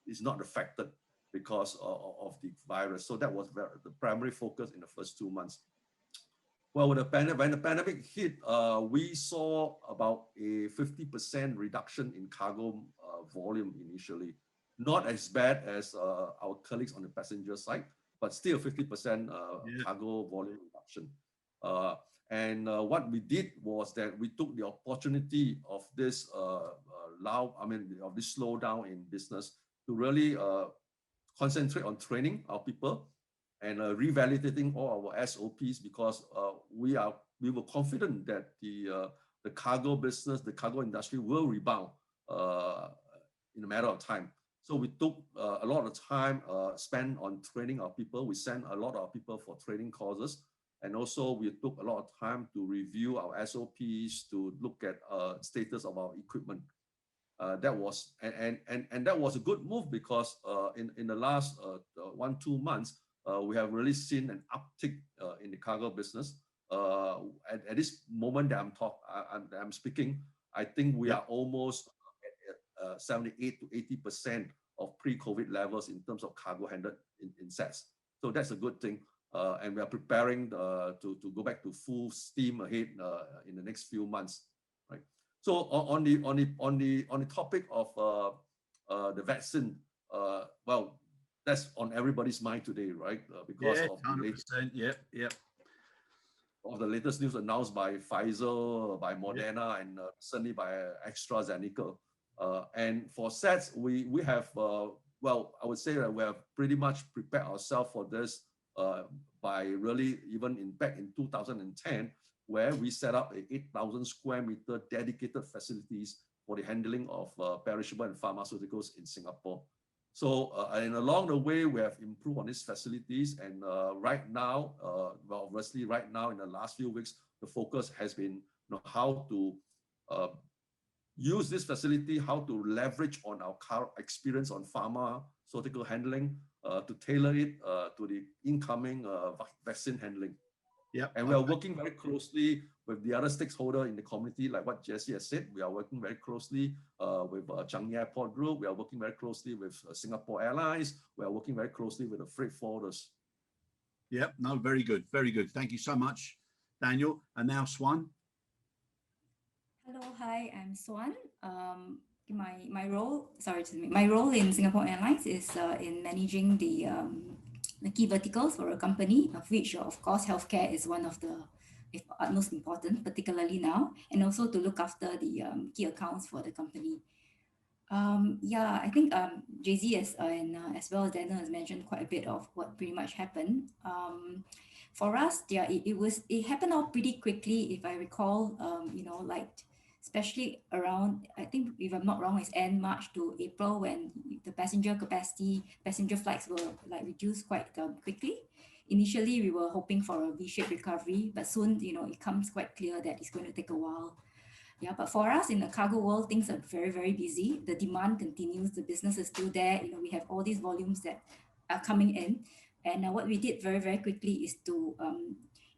is not affected because of the virus. So that was the primary focus in the first 2 months. Well, when the pandemic hit, we saw about a 50% reduction in cargo volume initially. Not as bad as our colleagues on the passenger side, but still 50% cargo volume reduction. And what we did was that we took the opportunity of this of this slowdown in business to really concentrate on training our people and revalidating all our SOPs, because we were confident that the cargo business, the cargo industry will rebound in a matter of time. So we took a lot of time spent on training our people. We sent a lot of our people for training courses. And also we took a lot of time to review our SOPs, to look at status of our equipment. That was that was a good move, because in the last 1-2 months, we have really seen an uptick in the cargo business. At this moment that I'm speaking, I think we are almost at 78 to 80% of pre-COVID levels in terms of cargo handled in SATS. So that's a good thing. And we are preparing to go back to full steam ahead in the next few months, right? So on the topic of the vaccine, well, that's on everybody's mind today, right? Because of 100%, of the latest news announced by Pfizer, by Moderna, and certainly by AstraZeneca. And for SATS, we have, well, I would say that we have pretty much prepared ourselves for this by really even back in 2010, where we set up a 8,000 square meter dedicated facilities for the handling of perishable and pharmaceuticals in Singapore. So, and along the way, we have improved on these facilities. And right now, well, obviously right now in the last few weeks, the focus has been how to use this facility, how to leverage on our experience on pharmaceutical handling to tailor it to the incoming vaccine handling. And we are working very closely with the other stakeholders in the community, like what Jesse has said. We are working very closely with Changi Airport Group. We are working very closely with Singapore Airlines. We are working very closely with the freight forwarders. Yep, no, very good, very good. Thank you so much, Daniel. And now Swan. Hello, hi, I'm Swan. My role in Singapore Airlines is in managing the key verticals for a company, of which, of course, healthcare is one of the utmost important, particularly now, and also to look after the key accounts for the company. I think Jay-Z as well as Daniel has mentioned quite a bit of what pretty much happened. For us, it happened all pretty quickly. If I recall, like especially around, I think if I'm not wrong, it's end March to April, when the passenger flights were like reduced quite quickly. Initially, we were hoping for a V-shaped recovery, but soon, it comes quite clear that it's going to take a while. Yeah, but for us in the cargo world, things are very, very busy. The demand continues. The business is still there. We have all these volumes that are coming in. And what we did very, very quickly is to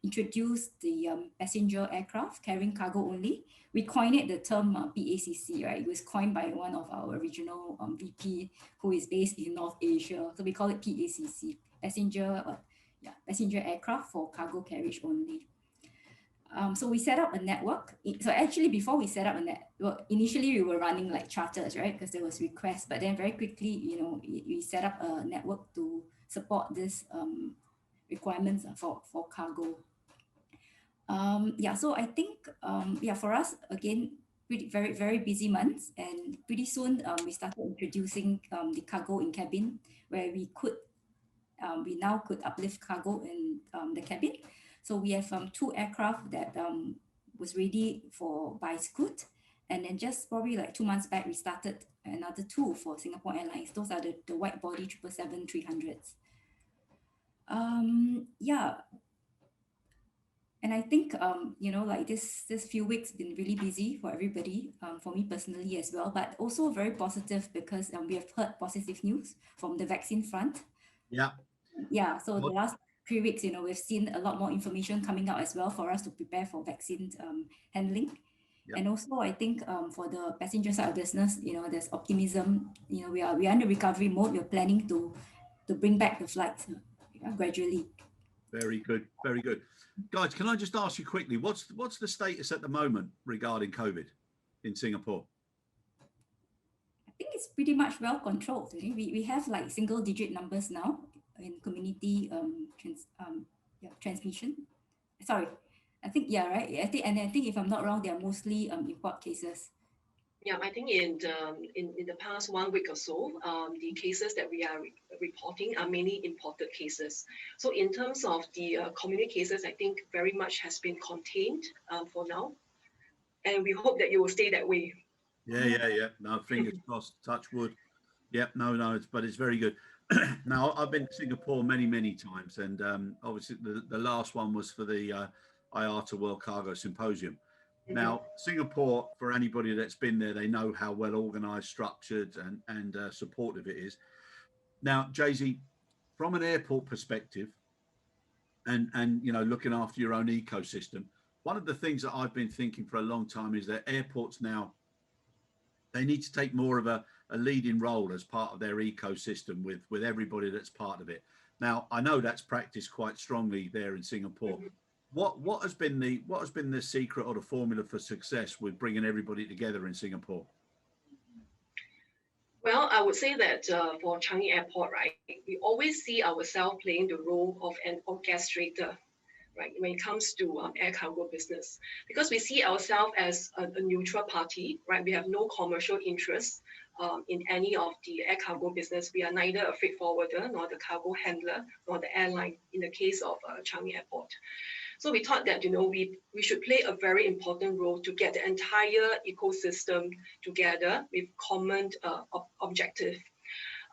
introduce the passenger aircraft carrying cargo only. We coined it the term PACC, right? It was coined by one of our regional VP who is based in North Asia. So we call it PACC, passenger aircraft for cargo carriage only. So we set up a network. So actually, before we set up a network, initially we were running like charters, right? Because there was requests, but then very quickly, we set up a network to support this requirements for cargo. So I think, for us, again, very, very busy months, and pretty soon we started introducing the cargo in cabin, where we now could uplift cargo in the cabin. So we have 2 aircraft that was ready by Scoot. And then just probably like 2 months back, we started another 2 for Singapore Airlines. Those are the wide body 777-300s. And I think, like this few weeks been really busy for everybody, for me personally as well, but also very positive because we have heard positive news from the vaccine front. So the last 3 weeks, we've seen a lot more information coming out as well for us to prepare for vaccine handling. And also, I think for the passenger side of business, there's optimism. We are in the recovery mode. We're planning to bring back the flights gradually. Very good, very good. Guys, can I just ask you quickly, what's the status at the moment regarding COVID in Singapore? I think it's pretty much well controlled. We have like single-digit numbers now in community transmission. Sorry, I think right. I think if I'm not wrong, they are mostly import cases. Yeah, I think in the past 1 week or so, the cases that we are reporting are mainly imported cases. So in terms of the community cases, I think very much has been contained for now, and we hope that it will stay that way. Yeah. No, fingers crossed. Touch wood. Yep. No. But it's very good. Now, I've been to Singapore many times, and obviously the last one was for the IATA World Cargo Symposium. Now, Singapore, for anybody that's been there, they know how well organized, structured, and supportive it is. Now, Jay-Z, from an airport perspective, and looking after your own ecosystem, one of the things that I've been thinking for a long time is that airports now, they need to take more of a leading role as part of their ecosystem with everybody that's part of it. Now, I know that's practiced quite strongly there in Singapore. What has been the secret or the formula for success with bringing everybody together in Singapore? Well, I would say that for Changi Airport, right, we always see ourselves playing the role of an orchestrator, right, when it comes to air cargo business, because we see ourselves as a neutral party, right? We have no commercial interest in any of the air cargo business. We are neither a freight forwarder, nor the cargo handler, nor the airline in the case of Changi Airport. So we thought that, we should play a very important role to get the entire ecosystem together with common objective.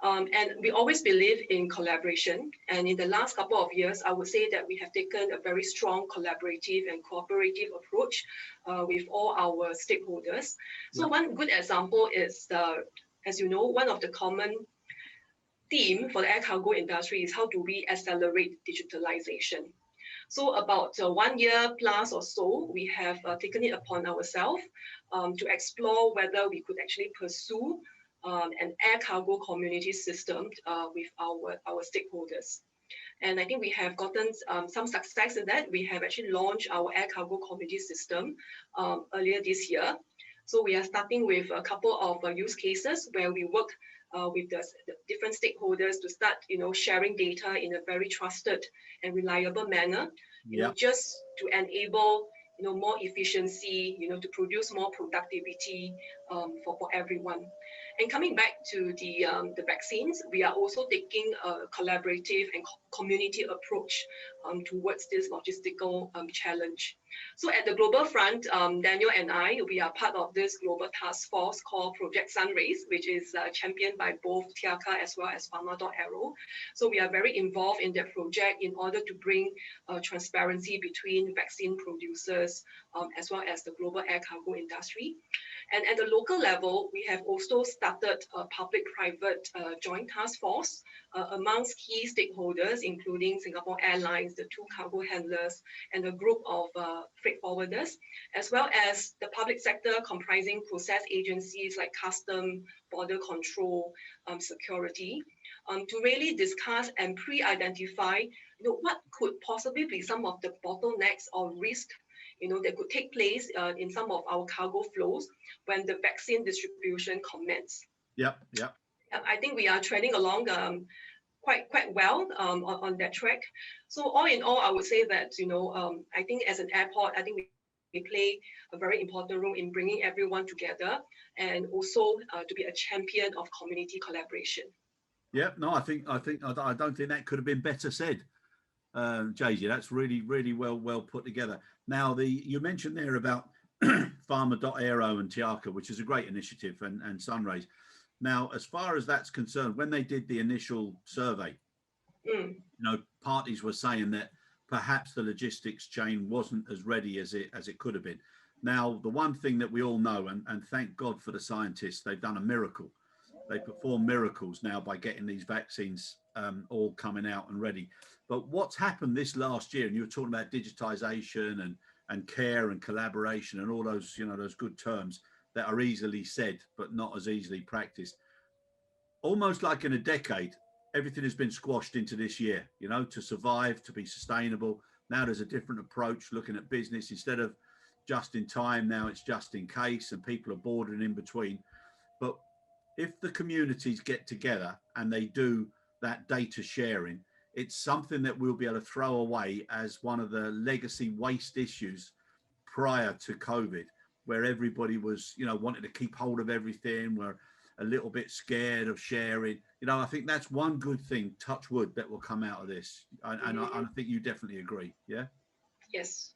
And we always believe in collaboration. And in the last couple of years, I would say that we have taken a very strong collaborative and cooperative approach with all our stakeholders. So one good example is, as you know, one of the common theme for the air cargo industry is how do we accelerate digitalization. So about 1 year plus or so, we have taken it upon ourselves to explore whether we could actually pursue an air cargo community system with our stakeholders. And I think we have gotten some success in that. We have actually launched our air cargo community system earlier this year. So we are starting with a couple of use cases where we work with the different stakeholders to start, sharing data in a very trusted and reliable manner, just to enable, more efficiency, to produce more productivity for everyone. And coming back to the vaccines, we are also taking a collaborative and community approach towards this logistical challenge. So at the global front, Daniel and I, we are part of this global task force called Project Sunrays, which is championed by both TIACA as well as Pharma.Aero. So we are very involved in that project in order to bring transparency between vaccine producers as well as the global air cargo industry. And at the local level, we have also started a public-private joint task force amongst key stakeholders, including Singapore Airlines, the 2 cargo handlers, and a group of freight forwarders, as well as the public sector comprising process agencies like custom, border control, security, to really discuss and pre-identify what could possibly be some of the bottlenecks or risk that could take place in some of our cargo flows when the vaccine distribution commences. Yep. I think we are treading along quite well on that track. So all in all, I would say that I think as an airport, I think we play a very important role in bringing everyone together and also to be a champion of community collaboration. Yeah, no, I don't think that could have been better said. JJ, that's really well put together. Now, you mentioned there about Pharma.Aero and TIACA, which is a great initiative, and Sunrays. Now, as far as that's concerned, when they did the initial survey, parties were saying that perhaps the logistics chain wasn't as ready as it could have been. Now, the one thing that we all know, and thank God for the scientists, they've done a miracle. They perform miracles now by getting these vaccines all coming out and ready. But what's happened this last year, and you were talking about digitization and care and collaboration and all those, those good terms that are easily said, but not as easily practiced. Almost like in a decade, everything has been squashed into this year, to survive, to be sustainable. Now there's a different approach looking at business. Instead of just in time, now it's just in case, and people are bordering in between. But if the communities get together and they do that data sharing, it's something that we'll be able to throw away as one of the legacy waste issues prior to COVID, where everybody was, wanted to keep hold of everything, were a little bit scared of sharing. I think that's one good thing, touch wood, that will come out of this. And I think you definitely agree. Yeah. Yes.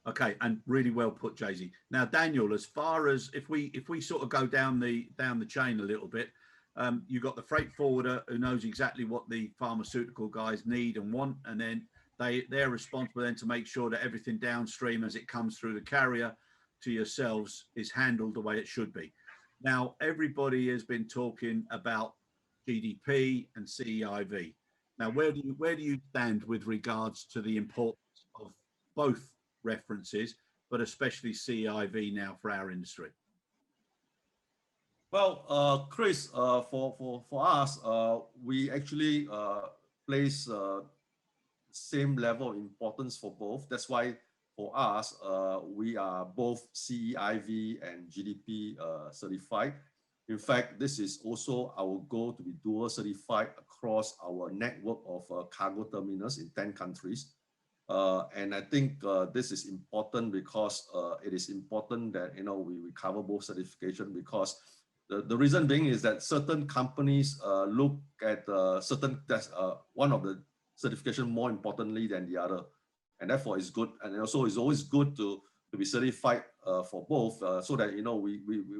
Okay, and really well put, Jay-Z. Now, Daniel, as far as if we sort of go down the chain a little bit, you've got the freight forwarder who knows exactly what the pharmaceutical guys need and want, and then they're responsible then to make sure that everything downstream as it comes through the carrier to yourselves is handled the way it should be. Now, everybody has been talking about GDP and CEIV. Now, where do you stand with regards to the importance of both references, but especially CEIV now for our industry? Well, Chris, for us, we actually place same level of importance for both. That's why for us, we are both CEIV and GDP certified. In fact, this is also our goal to be dual certified across our network of cargo terminals in 10 countries. And I think this is important because it is important that we cover both certification, because the reason being is that certain companies look at certain one of the certification more importantly than the other, and therefore it's good. And also it's always good to be certified for both, so that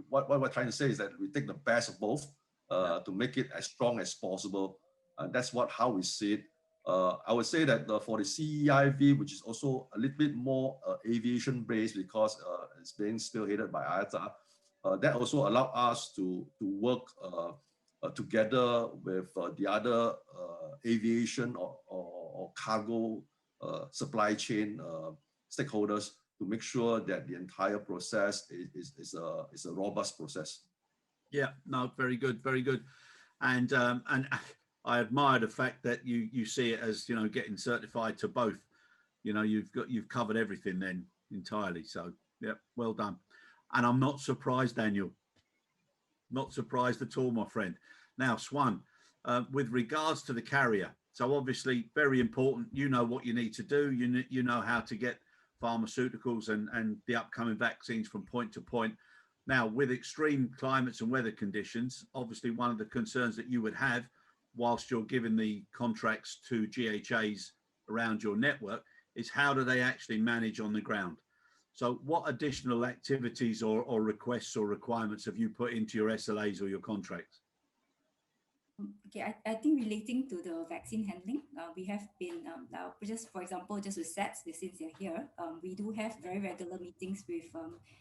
what we're trying to say is that we take the best of both to make it as strong as possible. And that's how we see it. I would say that for the CEIV, which is also a little bit more aviation based because it's being spearheaded by IATA, that also allow us to work together with the other aviation or cargo supply chain stakeholders to make sure that the entire process is a robust process. Yeah, no, very good, very good. And I admire the fact that you see it as getting certified to both. You've covered everything then entirely. So yeah, well done. And I'm not surprised, Daniel. Not surprised at all, my friend. Now, Swan, with regards to the carrier, so obviously very important. You know what you need to do. You know how to get pharmaceuticals and the upcoming vaccines from point to point. Now, with extreme climates and weather conditions, obviously one of the concerns that you would have whilst you're giving the contracts to GHAs around your network It's how do they actually manage on the ground? So what additional activities or requests or requirements have you put into your SLAs or your contracts? Okay, I think relating to the vaccine handling, we have been, now just for example, just with SATS, since they're here, we do have very regular meetings with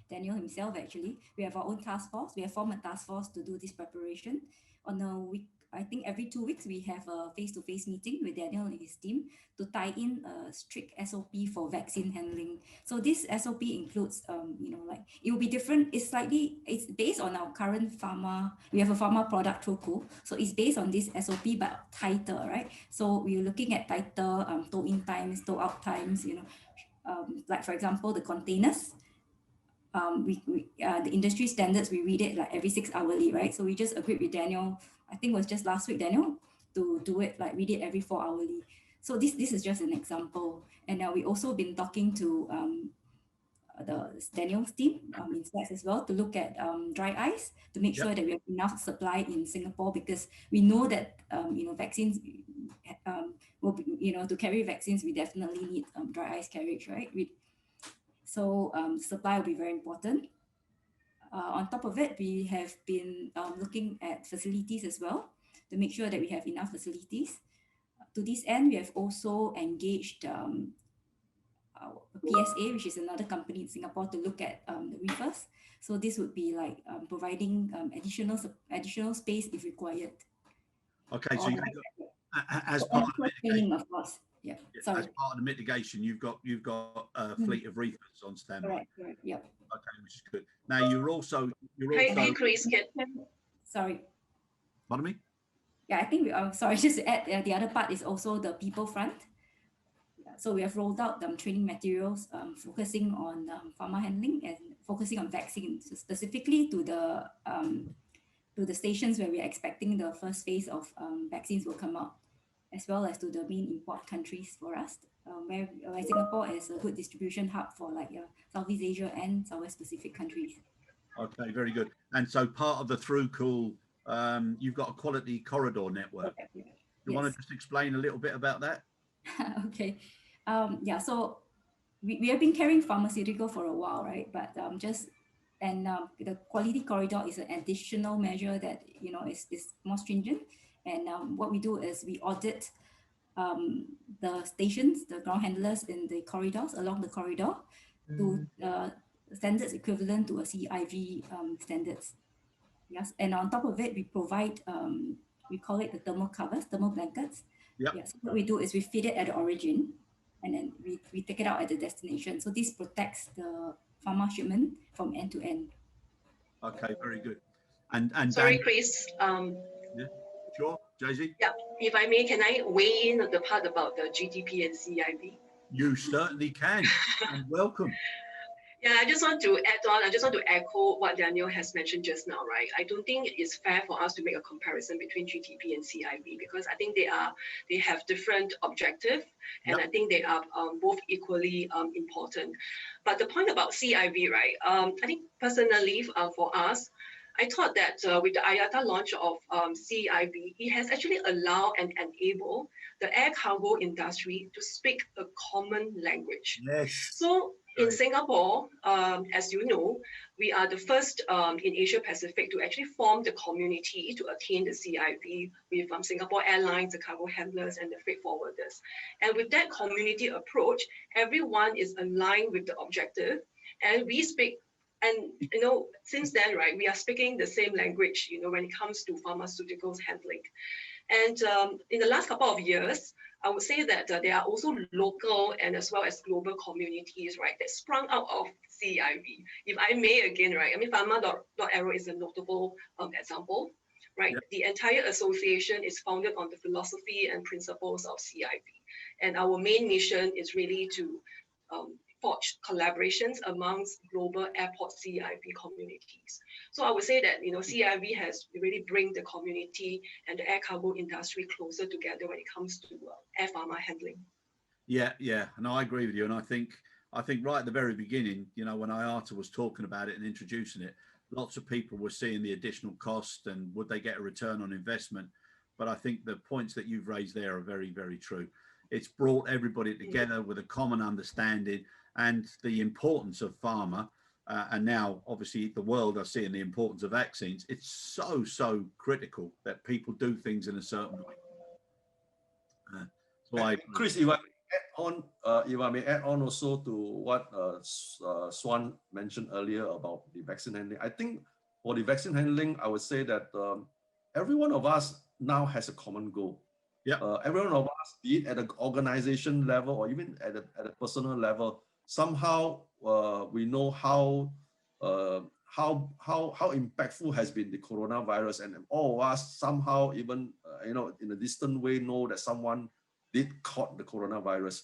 Daniel himself actually. We have our own task force. We have formed a task force to do this preparation. On a week, I think every 2 weeks, we have a face-to-face meeting with Daniel and his team to tie in a strict SOP for vaccine handling. So this SOP includes, like it will be different. It's based on our current pharma. We have a pharma product Troco. So it's based on this SOP, but tighter, right? So we're looking at tighter tow-in times, tow-out times, like for example, the containers. The industry standards, we read it like every 6 hourly, right? So we just agreed with Daniel, I think it was just last week, Daniel, to do it, like read it every 4 hourly. So this is just an example. And now we also been talking to the Daniel's team in SLACS as well to look at dry ice to make sure that we have enough supply in Singapore, because we know that vaccines will be, to carry vaccines, we definitely need dry ice carriage, right? So supply will be very important. On top of it, we have been looking at facilities as well to make sure that we have enough facilities. To this end, we have also engaged our PSA, which is another company in Singapore, to look at the reefers. So this would be like providing additional space if required. Okay, so as part of training, of course. Yeah. Sorry. As part of the mitigation, you've got a fleet of reefers on standby. Correct. Yep. Okay, which is good. Now you're also. Hey, Chris, sorry. Pardon me? Yeah, I think sorry, just to add, the other part is also the people front. So we have rolled out training materials focusing on pharma handling and focusing on vaccines, so specifically to the stations where we are expecting the first phase of vaccines will come out, as well as to the main import countries for us, where Singapore is a good distribution hub for Southeast Asia and Southwest Pacific countries. Okay, very good. And so part of the Troco, you've got a quality corridor network. You want to just explain a little bit about that? Okay. So we have been carrying pharmaceutical for a while, right? But the quality corridor is an additional measure that is more stringent. And what we do is we audit the stations, the ground handlers in the corridors, along the corridor, to standards equivalent to a CIV standards. Yes, and on top of it, we provide, we call it the thermal covers, thermal blankets. Yep. Yeah, so what we do is we feed it at the origin, and then we take it out at the destination. So this protects the pharma shipment from end to end. Okay, very good. And sorry, Chris. Yeah, sure, JZ. Yeah, if I may, can I weigh in on the part about the GDP and CIV? You certainly can, and welcome. Yeah, I just want to add on. I just want to echo what Daniel has mentioned just now, right? I don't think it's fair for us to make a comparison between GDP and CIV, because I think they have different objectives, and I think they are both equally important. But the point about CIV, right? I think personally for us, I thought that with the IATA launch of CIV, it has actually allowed and enabled the air cargo industry to speak a common language. Yes. So in Singapore, as you know, we are the first in Asia Pacific to actually form the community to attain the CIV with Singapore Airlines, the cargo handlers, and the freight forwarders. And with that community approach, everyone is aligned with the objective, and we speak. And since then, right, we are speaking the same language, when it comes to pharmaceuticals handling. And in the last couple of years, I would say that there are also local and as well as global communities, right, that sprung out of CIV. If I may again, right, I mean, Pharma.Aero is a notable example, right? Yep. The entire association is founded on the philosophy and principles of CIV. And our main mission is really to forge collaborations amongst global airport CIV communities. So I would say that CIV has really bring the community and the air cargo industry closer together when it comes to air pharma handling. Yeah, and I agree with you. And I think right at the very beginning, when IATA was talking about it and introducing it, lots of people were seeing the additional cost and would they get a return on investment. But I think the points that you've raised there are very, very true. It's brought everybody together with a common understanding and the importance of pharma. And now, obviously, the world are seeing the importance of vaccines. It's so critical that people do things in a certain way. Chris, if I may add on also to what Swan mentioned earlier about the vaccine handling. I think for the vaccine handling, I would say that every one of us now has a common goal. Yeah. Every one of us, be it at an organization level or even at a personal level, somehow we know how impactful has been the coronavirus, and all of us somehow even in a distant way know that someone did caught the coronavirus,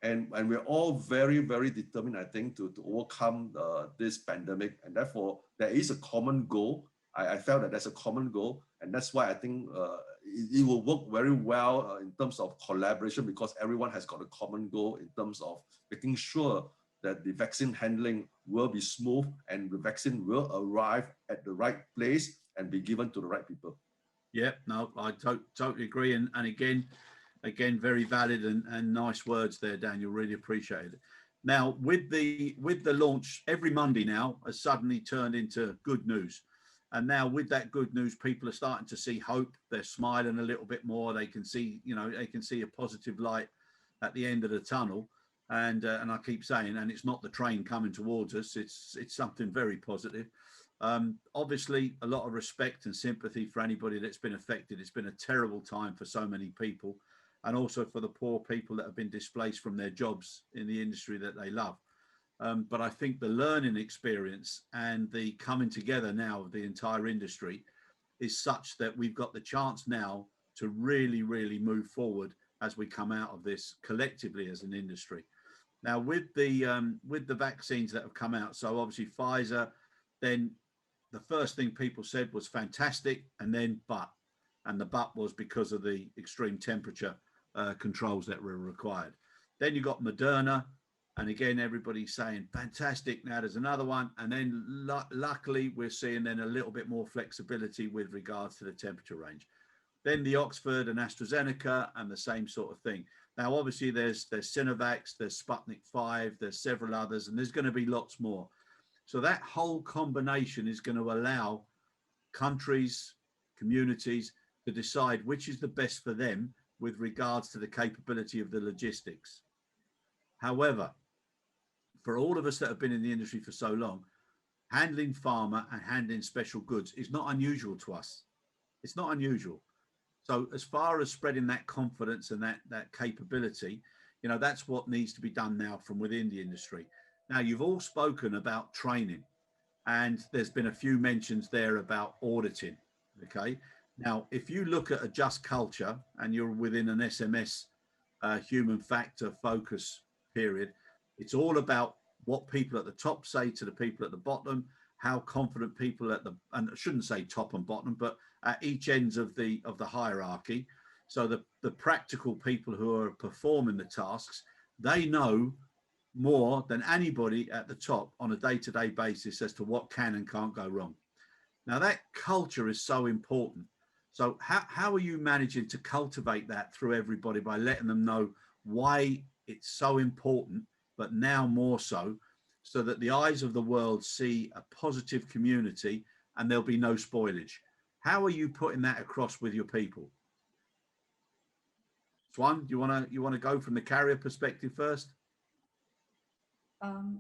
and we're all very determined, I think, to overcome this pandemic, and therefore there is a common goal. I felt that there's a common goal, and that's why I think it will work very well in terms of collaboration, because everyone has got a common goal in terms of making sure that the vaccine handling will be smooth and the vaccine will arrive at the right place and be given to the right people. Yeah, no, I totally agree. And again, very valid and nice words there, Daniel. Really appreciate it. Now, with the launch, every Monday now has suddenly turned into good news. And now with that good news, people are starting to see hope. They're smiling a little bit more. They can see, they can see a positive light at the end of the tunnel. And I keep saying, and it's not the train coming towards us. It's something very positive. Obviously, a lot of respect and sympathy for anybody that's been affected. It's been a terrible time for so many people, and also for the poor people that have been displaced from their jobs in the industry that they love. But I think the learning experience and the coming together now of the entire industry is such that we've got the chance now to really move forward as we come out of this collectively as an industry. Now, with the vaccines that have come out, so obviously Pfizer, then the first thing people said was fantastic, and then and the but was because of the extreme temperature controls that were required. Then you got Moderna, and again, everybody's saying fantastic. Now there's another one, and then luckily we're seeing then a little bit more flexibility with regards to the temperature range. Then the Oxford and AstraZeneca, and the same sort of thing. Now, obviously, there's Sinovac, there's Sputnik 5, there's several others, and there's going to be lots more. So that whole combination is going to allow countries, communities to decide which is the best for them with regards to the capability of the logistics. However, for all of us that have been in the industry for so long, handling pharma and handling special goods is not unusual to us. It's not unusual. So as far as spreading that confidence and that capability, that's what needs to be done now from within the industry. Now, you've all spoken about training, and there's been a few mentions there about auditing. Okay. Now, if you look at a just culture and you're within an SMS human factor focus period, it's all about what people at the top say to the people at the bottom, how confident people and I shouldn't say top and bottom, but at each ends of the hierarchy. So the practical people who are performing the tasks, they know more than anybody at the top on a day-to-day basis as to what can and can't go wrong. Now that culture is so important. So how are you managing to cultivate that through everybody by letting them know why it's so important, but now more so that the eyes of the world see a positive community and there'll be no spoilage? How are you putting that across with your people? Swan, you want to go from the carrier perspective first?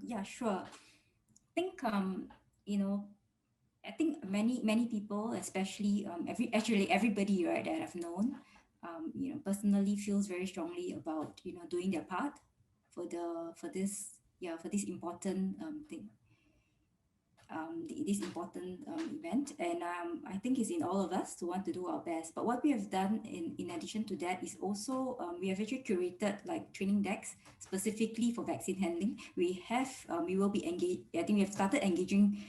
Yeah, sure. I think I think many people, especially everybody, right, that I've known, personally feels very strongly about doing their part for this important thing. This important event, and I think it's in all of us to want to do our best. But what we have done in addition to that is also we have actually curated like training decks specifically for vaccine handling. We will be engaged. I think we have started engaging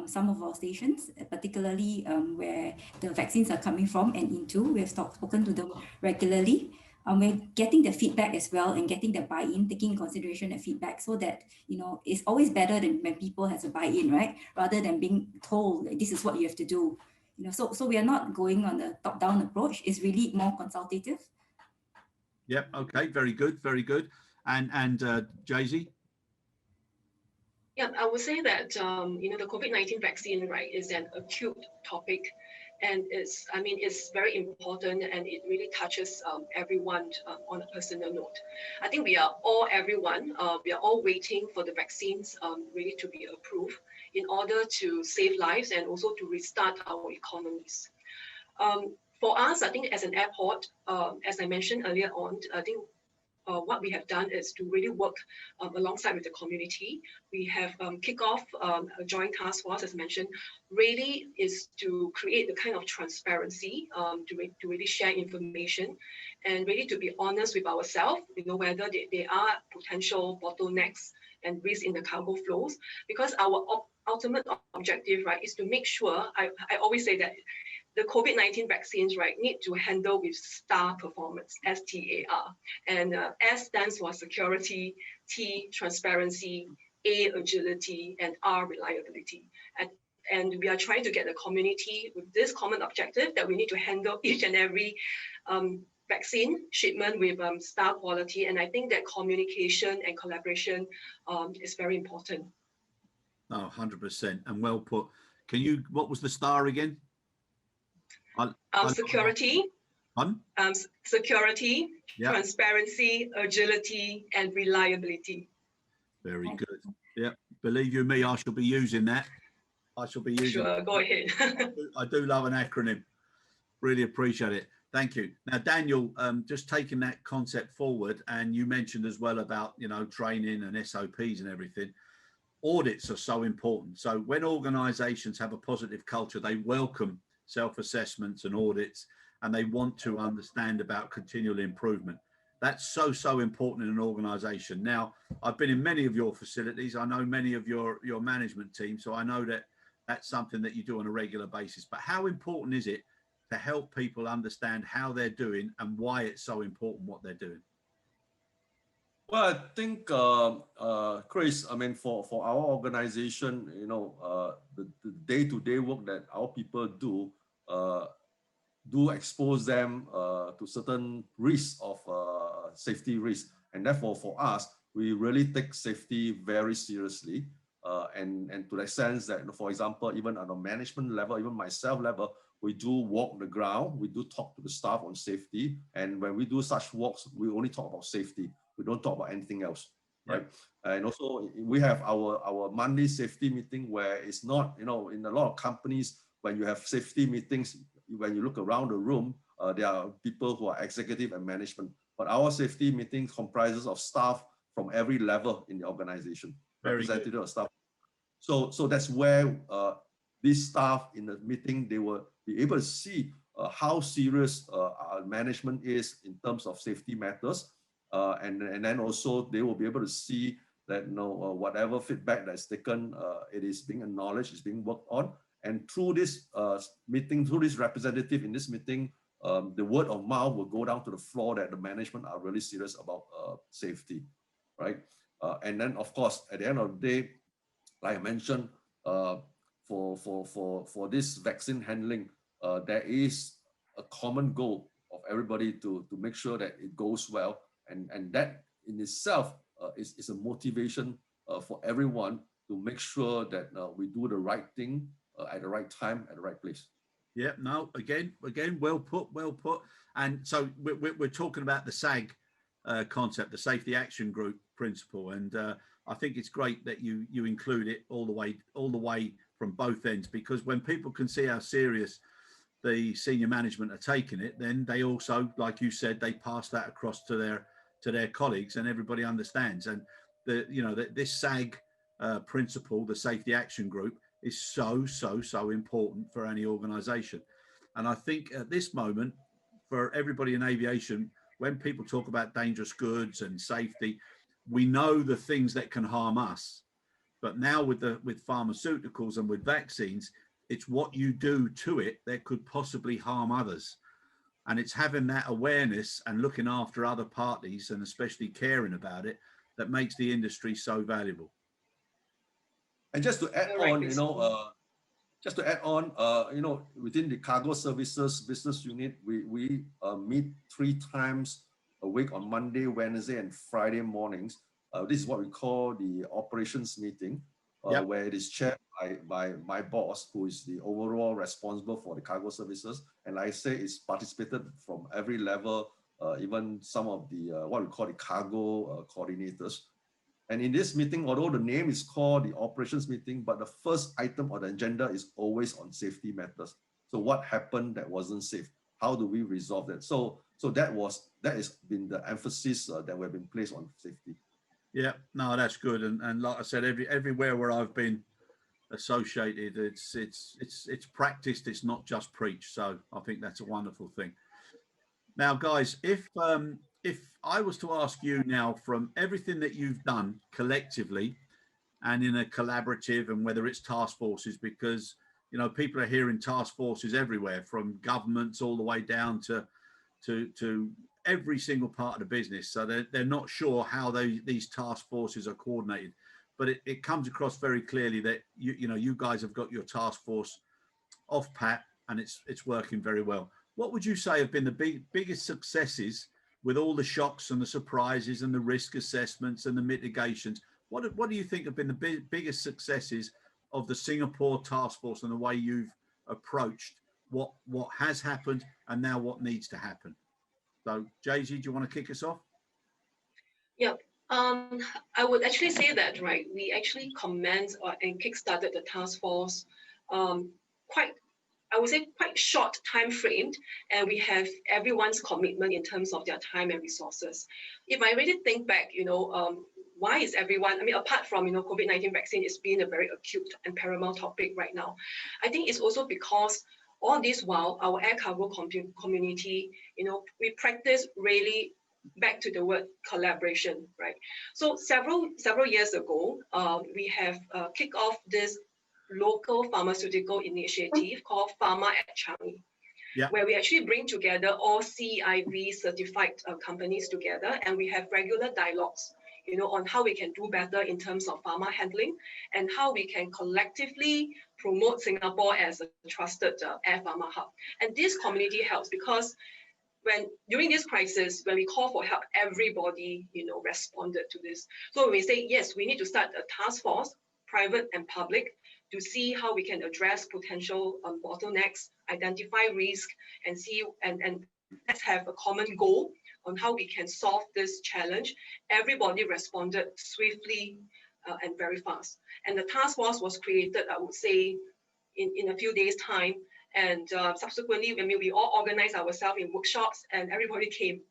some of our stations, particularly where the vaccines are coming from and into. We have spoken to them regularly. We're getting the feedback as well and getting the buy-in, taking in consideration the feedback, so that it's always better than when people has a buy-in, right? Rather than being told that this is what you have to do. So we are not going on the top-down approach. It's really more consultative. Yep. Okay. Very good. Very good. And Jay-Z? Yeah, I would say that the COVID-19 vaccine, right, is an acute topic, and it's very important, and it really touches everyone on a personal note. I think we are all waiting for the vaccines really to be approved in order to save lives and also to restart our economies. For us, I think as an airport, as I mentioned earlier on, I think what we have done is to really work alongside with the community. We have kicked off a joint task force, as mentioned, really is to create the kind of transparency to really share information and really to be honest with ourselves, whether there are potential bottlenecks and risks in the cargo flows, because our ultimate objective, right, is to make sure, I always say that the COVID-19 vaccines, right, need to handle with STAR performance, STAR. And S stands for security, T, transparency, A, agility, and R, reliability. And we are trying to get the community with this common objective that we need to handle each and every vaccine shipment with STAR quality. And I think that communication and collaboration is very important. Oh, 100%. And well put. What was the STAR again? Security, security, yeah. Transparency, agility, and reliability. Very good. Yeah, believe you me, I shall be using that. Sure, go ahead. I do love an acronym. Really appreciate it. Thank you. Now, Daniel, just taking that concept forward, and you mentioned as well about training and SOPs and everything. Audits are so important. So when organizations have a positive culture, they welcome self-assessments and audits, and they want to understand about continual improvement. That's so important in an organization. Now, I've been in many of your facilities. I know many of your management team, so I know that that's something that you do on a regular basis. But how important is it to help people understand how they're doing and why it's so important what they're doing? Well, I think, Chris, I mean, for our organization, the day-to-day work that our people do expose them to certain risks of safety risks. And therefore, for us, we really take safety very seriously. And to the sense that, for example, even on a management level, even myself level, we do walk the ground, we do talk to the staff on safety. And when we do such walks, we only talk about safety. We don't talk about anything else, right? And also we have our monthly safety meeting where it's not, in a lot of companies, when you have safety meetings, when you look around the room, there are people who are executive and management. But our safety meeting comprises of staff from every level in the organization, representative of staff. So that's where these staff in the meeting, they will be able to see how serious our management is in terms of safety matters. And then also they will be able to see that whatever feedback that's taken, it is being acknowledged, is being worked on. And through this meeting, through this representative in this meeting, the word of mouth will go down to the floor that the management are really serious about safety, right? And then of course, at the end of the day, like I mentioned, for this vaccine handling, there is a common goal of everybody to make sure that it goes well. And that in itself is a motivation for everyone to make sure that we do the right thing at the right time, at the right place. Yeah, no, again, well put. And so we're talking about the SAG concept, the Safety Action Group principle. And I think it's great that you include it all the way from both ends, because when people can see how serious the senior management are taking it, then they also, like you said, they pass that across to their colleagues, and everybody understands. And this SAG principle, the Safety Action Group, is so important for any organization. And I think at this moment, for everybody in aviation, when people talk about dangerous goods and safety, we know the things that can harm us. But now with pharmaceuticals and with vaccines, it's what you do to it that could possibly harm others. And it's having that awareness and looking after other parties, and especially caring about it, that makes the industry so valuable. And just to add on, within the cargo services business unit, we meet 3 times a week on Monday, Wednesday, and Friday mornings. This is what we call the operations meeting, where it is chaired by my boss, who is the overall responsible for the cargo services. And I say it's participated from every level, even some of the what we call the cargo coordinators. And in this meeting, although the name is called the operations meeting, but the first item on the agenda is always on safety matters. So what happened that wasn't safe? How do we resolve that? So that has been the emphasis that we've been placed on safety. Yeah, no, that's good. And like I said, everywhere where I've been associated, it's practiced. It's not just preached. So I think that's a wonderful thing. Now, guys, if I was to ask you now, from everything that you've done collectively and in a collaborative, and whether it's task forces, because you know people are hearing task forces everywhere, from governments all the way down to every single part of the business. So they're not sure how these task forces are coordinated, but it comes across very clearly that you guys have got your task force off pat, and it's working very well. What would you say have been the biggest successes with all the shocks and the surprises and the risk assessments and the mitigations? What do you think have been the biggest successes of the Singapore task force and the way you've approached what has happened and now what needs to happen? So, Jay-Z, do you want to kick us off? Yeah, I would actually say that, right, we actually commenced and kickstarted the task force I would say quite short time frame, and we have everyone's commitment in terms of their time and resources. If I really think back, why is everyone, I mean, apart from, COVID-19 vaccine is being a very acute and paramount topic right now, I think it's also because all this while our air cargo community, we practice really back to the word collaboration, right? So several years ago, we have kicked off this local pharmaceutical initiative called Pharma at Changi, where we actually bring together all CIV certified companies together, and we have regular dialogues, on how we can do better in terms of pharma handling and how we can collectively promote Singapore as a trusted air pharma hub. And this community helps because during this crisis, when we call for help, everybody, responded to this. So when we say, yes, we need to start a task force, private and public, to see how we can address potential bottlenecks, identify risk, and see and let's have a common goal on how we can solve this challenge. Everybody responded swiftly and very fast. And the task force was created, I would say, in a few days' time. And subsequently, we all organized ourselves in workshops, and everybody came.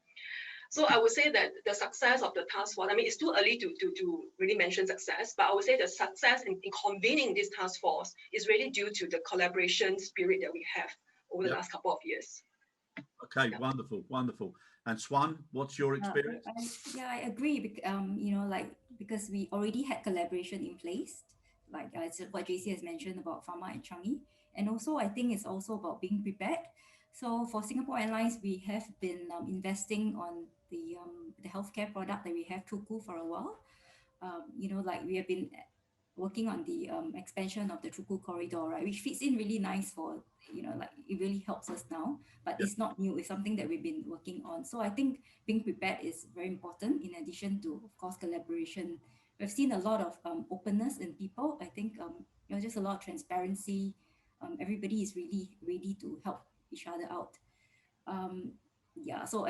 So I would say that the success of the task force, it's too early to really mention success, but I would say the success in convening this task force is really due to the collaboration spirit that we have over the last couple of years. Okay, wonderful. And Swan, what's your experience? I agree. Because we already had collaboration in place, like what JC has mentioned about Pharma and Changi. And also, I think it's also about being prepared. So for Singapore Airlines, we have been investing on the healthcare product that we have Tuku for a while. We have been working on the expansion of the Tuku corridor, right, which fits in really nice for, it really helps us now, but it's not new. It's something that we've been working on. So I think being prepared is very important, in addition to, of course, collaboration. We've seen a lot of openness in people. I think, just a lot of transparency. Everybody is really ready to help each other out. So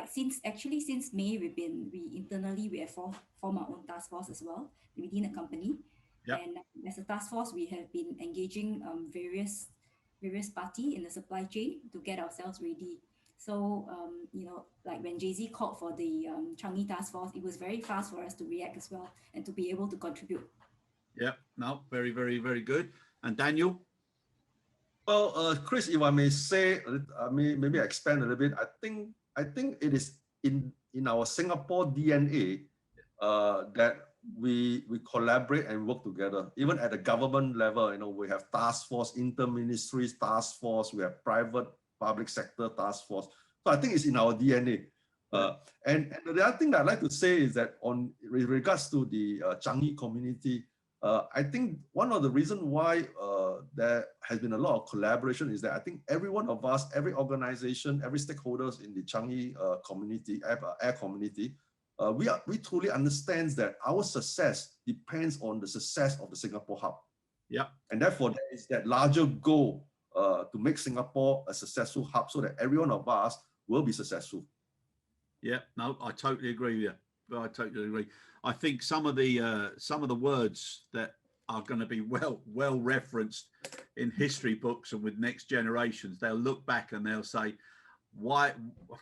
since May, we have formed our own task force as well within the company. And as a task force, we have been engaging various parties in the supply chain to get ourselves ready. So like when Jay-Z called for the Changi task force, it was very fast for us to react as well and to be able to contribute. Very, very, very good. And Daniel? Well, Chris, if I may say, maybe expand a little bit. I think it is in our Singapore DNA that we collaborate and work together. Even at the government level, we have task force, inter-ministry task force, we have private public sector task force. So I think it's in our DNA. And the other thing that I'd like to say is that with regards to the Changi community, I think one of the reasons why there has been a lot of collaboration is that I think every one of us, every organization, every stakeholders in the Changi community, air community, we truly understand that our success depends on the success of the Singapore hub. Yeah. And therefore, there is that larger goal to make Singapore a successful hub so that every one of us will be successful. Yeah, no, I totally agree with you. I totally agree. I think some of the words that are going to be well referenced in history books and with next generations, they'll look back and they'll say, why?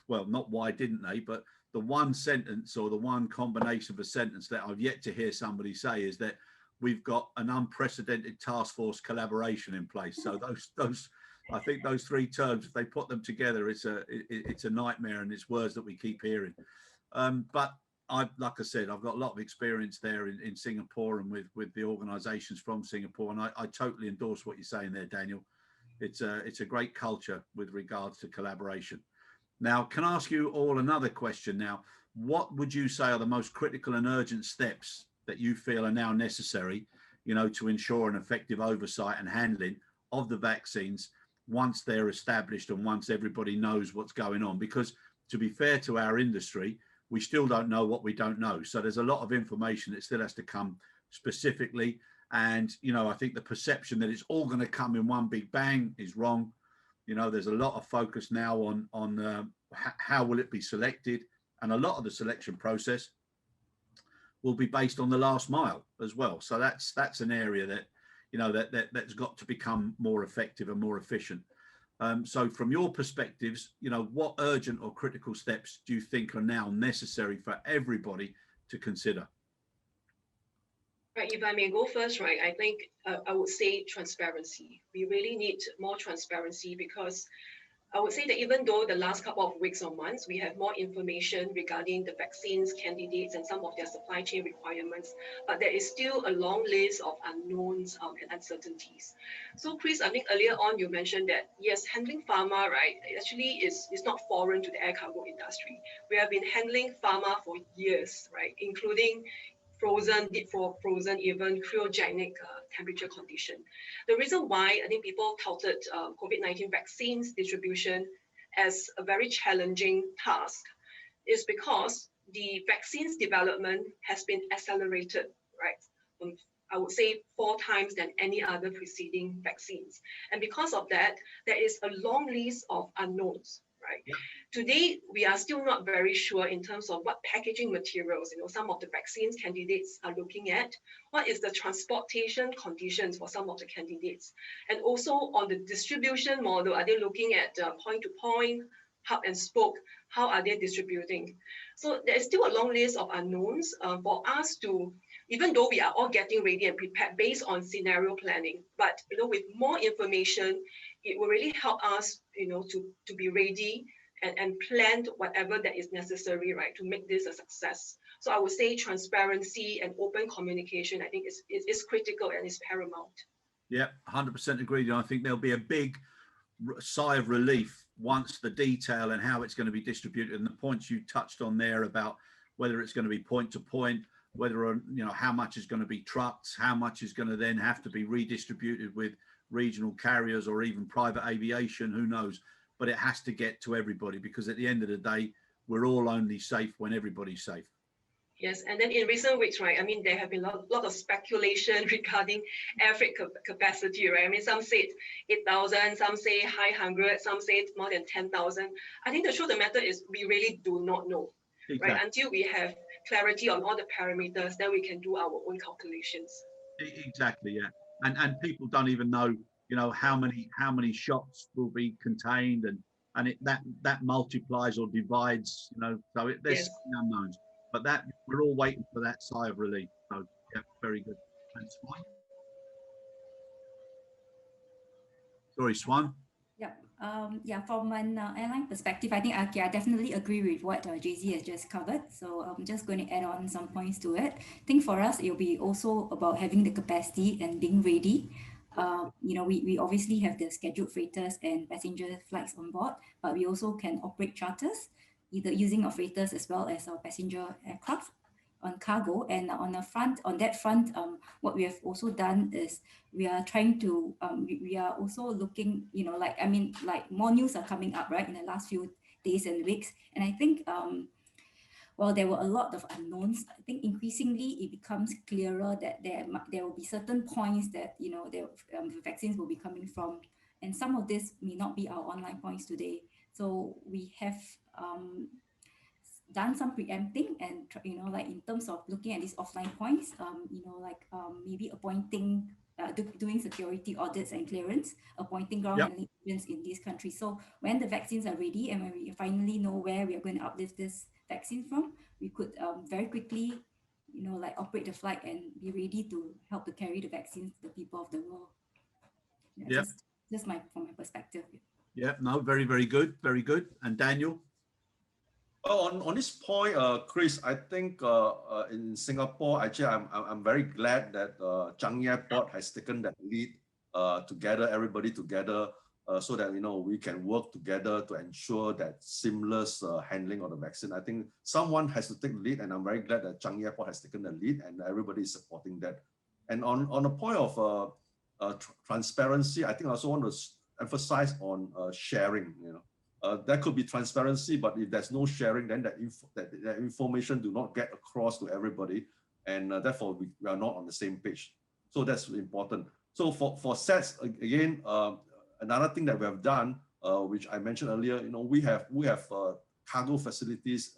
Well, not why didn't they, but the one sentence or the one combination of a sentence that I've yet to hear somebody say is that we've got an unprecedented task force collaboration in place. So those I think those three terms, if they put them together, it's a nightmare, and it's words that we keep hearing. But like I said, I've got a lot of experience there in Singapore and with the organisations from Singapore, and I totally endorse what you're saying there, Daniel. It's a great culture with regards to collaboration. Now, can I ask you all another question now? What would you say are the most critical and urgent steps that you feel are now necessary, to ensure an effective oversight and handling of the vaccines once they're established and once everybody knows what's going on? Because to be fair to our industry, we still don't know what we don't know. So there's a lot of information that still has to come specifically. And, I think the perception that it's all going to come in one big bang is wrong. There's a lot of focus now on how will it be selected, and a lot of the selection process will be based on the last mile as well. So that's an area that that's got to become more effective and more efficient. So from your perspectives, what urgent or critical steps do you think are now necessary for everybody to consider? Right, if I may go first, right, I think I would say transparency. We really need more transparency, because I would say that even though the last couple of weeks or months, we have more information regarding the vaccines, candidates, and some of their supply chain requirements, but there is still a long list of unknowns and uncertainties. So Chris, I think earlier on you mentioned that, yes, handling pharma, right, actually is not foreign to the air cargo industry. We have been handling pharma for years, right, including deep frozen, even cryogenic temperature condition. The reason why I think people touted COVID-19 vaccines distribution as a very challenging task is because the vaccines development has been accelerated, right? I would say 4 times than any other preceding vaccines. And because of that, there is a long list of unknowns. Right. Yeah. Today, we are still not very sure in terms of what packaging materials, some of the vaccines candidates are looking at. What is the transportation conditions for some of the candidates? And also on the distribution model, are they looking at point-to-point, hub and spoke? How are they distributing? So there's still a long list of unknowns for us to, even though we are all getting ready and prepared based on scenario planning, but with more information, it will really help us, to be ready and plan whatever that is necessary, right, to make this a success. So I would say transparency and open communication, I think is critical and is paramount. Yeah, 100% agreed. I think there'll be a big sigh of relief once the detail and how it's going to be distributed, and the points you touched on there about whether it's going to be point to point, whether how much is going to be trucked, how much is going to then have to be redistributed with regional carriers or even private aviation, who knows, but it has to get to everybody, because at the end of the day, we're all only safe when everybody's safe. Yes, and then in recent weeks, right, I mean, there have been a lot of speculation regarding air freight capacity, right? I mean, some say 8,000, some say high 100, some say more than 10,000. I think the truth of the matter is we really do not know, exactly. Right? Until we have clarity on all the parameters, then we can do our own calculations. Exactly, yeah. And people don't even know, how many shots will be contained, and that multiplies or divides, so there's yes. Unknowns. But that we're all waiting for that sigh of relief. So yeah, very good. Thanks, Swan. Sorry, Swan. Yeah. From an airline perspective, I think I definitely agree with what JZ has just covered. So I'm just going to add on some points to it. I think for us, it'll be also about having the capacity and being ready. We obviously have the scheduled freighters and passenger flights on board, but we also can operate charters, either using our freighters as well as our passenger aircraft. cargo. And on that front, what we have also done is we are trying to we are also looking, like more news are coming up, right, in the last few days and weeks. And I think while there were a lot of unknowns, I think increasingly it becomes clearer that there will be certain points that the vaccines will be coming from, and some of this may not be our online points today. So we have done some preempting, and like in terms of looking at these offline points, maybe appointing, doing security audits and clearance, appointing ground handling agents in these countries. So when the vaccines are ready and when we finally know where we are going to uplift this vaccine from, we could very quickly, operate the flight and be ready to help to carry the vaccines to the people of the world. Just from my perspective. Yeah, no, very, very good, very good. And Daniel? On this point, Chris, I think in Singapore, actually, I'm very glad that Changi Airport has taken that lead everybody together, so that we can work together to ensure that seamless handling of the vaccine. I think someone has to take the lead, and I'm very glad that Changi Airport has taken the lead, and everybody is supporting that. And on the point of transparency, I think I also want to emphasize on sharing. That could be transparency, but if there's no sharing, then that information do not get across to everybody, and therefore we are not on the same page. So that's important. So for SATS, again, another thing that we have done, which I mentioned earlier, we have cargo facilities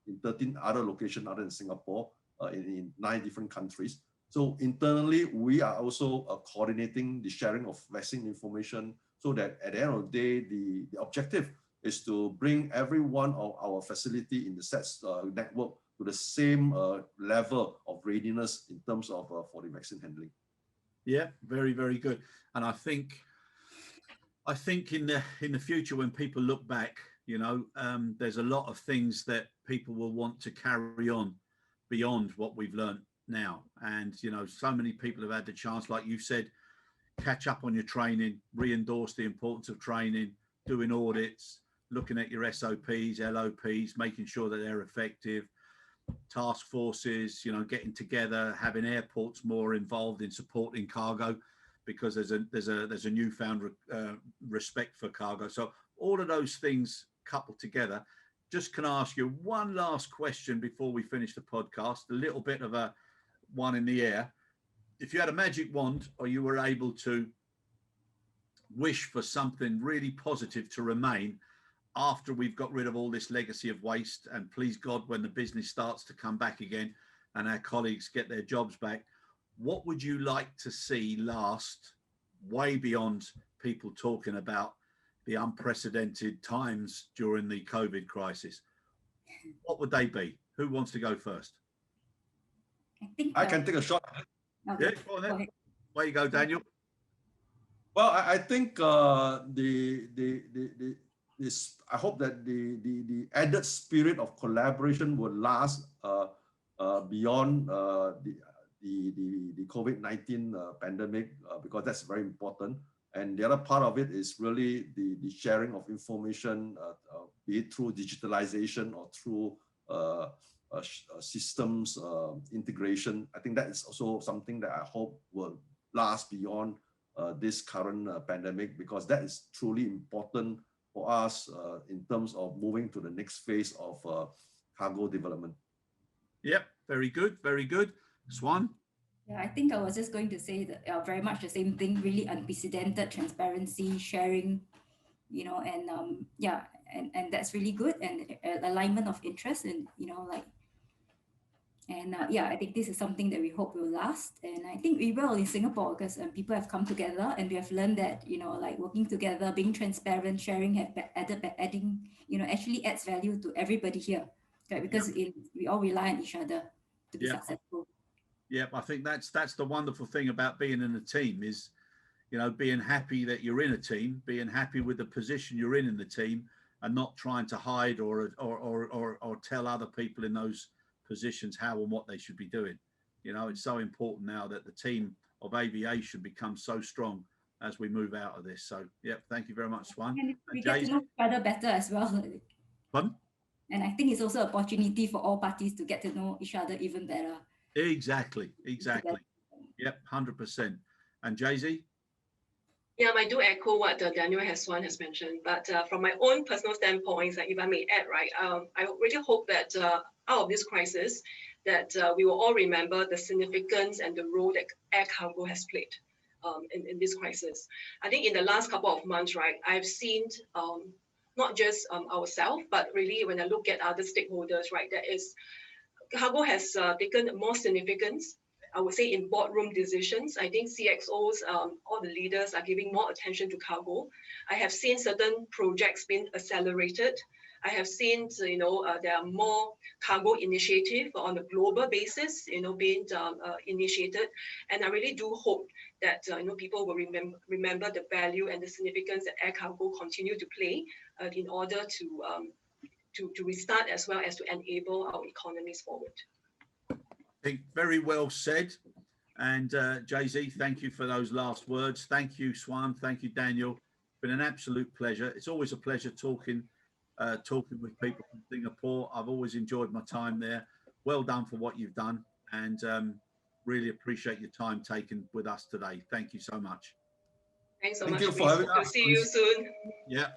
in 13 other locations other than Singapore, in 9 different countries. So internally, we are also coordinating the sharing of vaccine information, so that at the end of the day, the objective is to bring every one of our facility in the SATS network to the same level of readiness in terms of for the vaccine handling. Yeah, very, very good. And I think in the future, when people look back, there's a lot of things that people will want to carry on beyond what we've learned now. And so many people have had the chance, like you said, catch up on your training, re-endorse the importance of training, doing audits, looking at your SOPs, LOPs, making sure that they're effective, task forces, getting together, having airports more involved in supporting cargo, because there's a newfound respect for cargo. So all of those things coupled together. Just can I ask you one last question before we finish the podcast, a little bit of a one in the air. If you had a magic wand, or you were able to wish for something really positive to remain after we've got rid of all this legacy of waste, and please God, when the business starts to come back again and our colleagues get their jobs back, what would you like to see last way beyond people talking about the unprecedented times during the COVID crisis? What would they be? Who wants to go first? I can take a shot. Okay. Yeah, go on then. Where you go, Daniel? Well, I think I hope that the added spirit of collaboration will last beyond the COVID-19 pandemic, because that's very important. And the other part of it is really the sharing of information, be it through digitalization or through systems integration. I think that is also something that I hope will last beyond this current pandemic, because that is truly important for us in terms of moving to the next phase of cargo development. Yep, very good, very good. Swan? Yeah, I think I was just going to say that very much the same thing, really unprecedented transparency, sharing, and and that's really good, and alignment of interest, and I think this is something that we hope will last, and I think we will in Singapore, because people have come together and we have learned that working together, being transparent, sharing, adding actually adds value to everybody here, right? Because we all rely on each other to be successful. Yeah, I think that's the wonderful thing about being in a team is, being happy that you're in a team, being happy with the position you're in the team, and not trying to hide or tell other people in those positions how and what they should be doing. It's so important now that the team of aviation becomes so strong as we move out of this. So, thank you very much, Swan. And we get to know each other better as well. Pardon? And I think it's also an opportunity for all parties to get to know each other even better. Exactly. Yep, 100%. And Jay-Z? Yeah, I do echo what Daniel has mentioned, but from my own personal standpoint, if I may add, right, I really hope that out of this crisis, that we will all remember the significance and the role that air cargo has played in this crisis. I think in the last couple of months, right, I've seen not just ourselves, but really when I look at other stakeholders, right, that is, cargo has taken more significance, I would say, in boardroom decisions. I think CXOs, all the leaders are giving more attention to cargo. I have seen certain projects being accelerated. I have seen, there are more cargo initiative on a global basis, being initiated. And I really do hope that, people will remember the value and the significance that air cargo continue to play in order to restart as well as to enable our economies forward. I think very well said. And Jay-Z, thank you for those last words. Thank you, Swan. Thank you, Daniel. It's been an absolute pleasure. It's always a pleasure talking with people from Singapore. I've always enjoyed my time there. Well done for what you've done, and really appreciate your time taken with us today. Thank you so much. Thanks so Thank much. you for having us. See you soon. Yeah.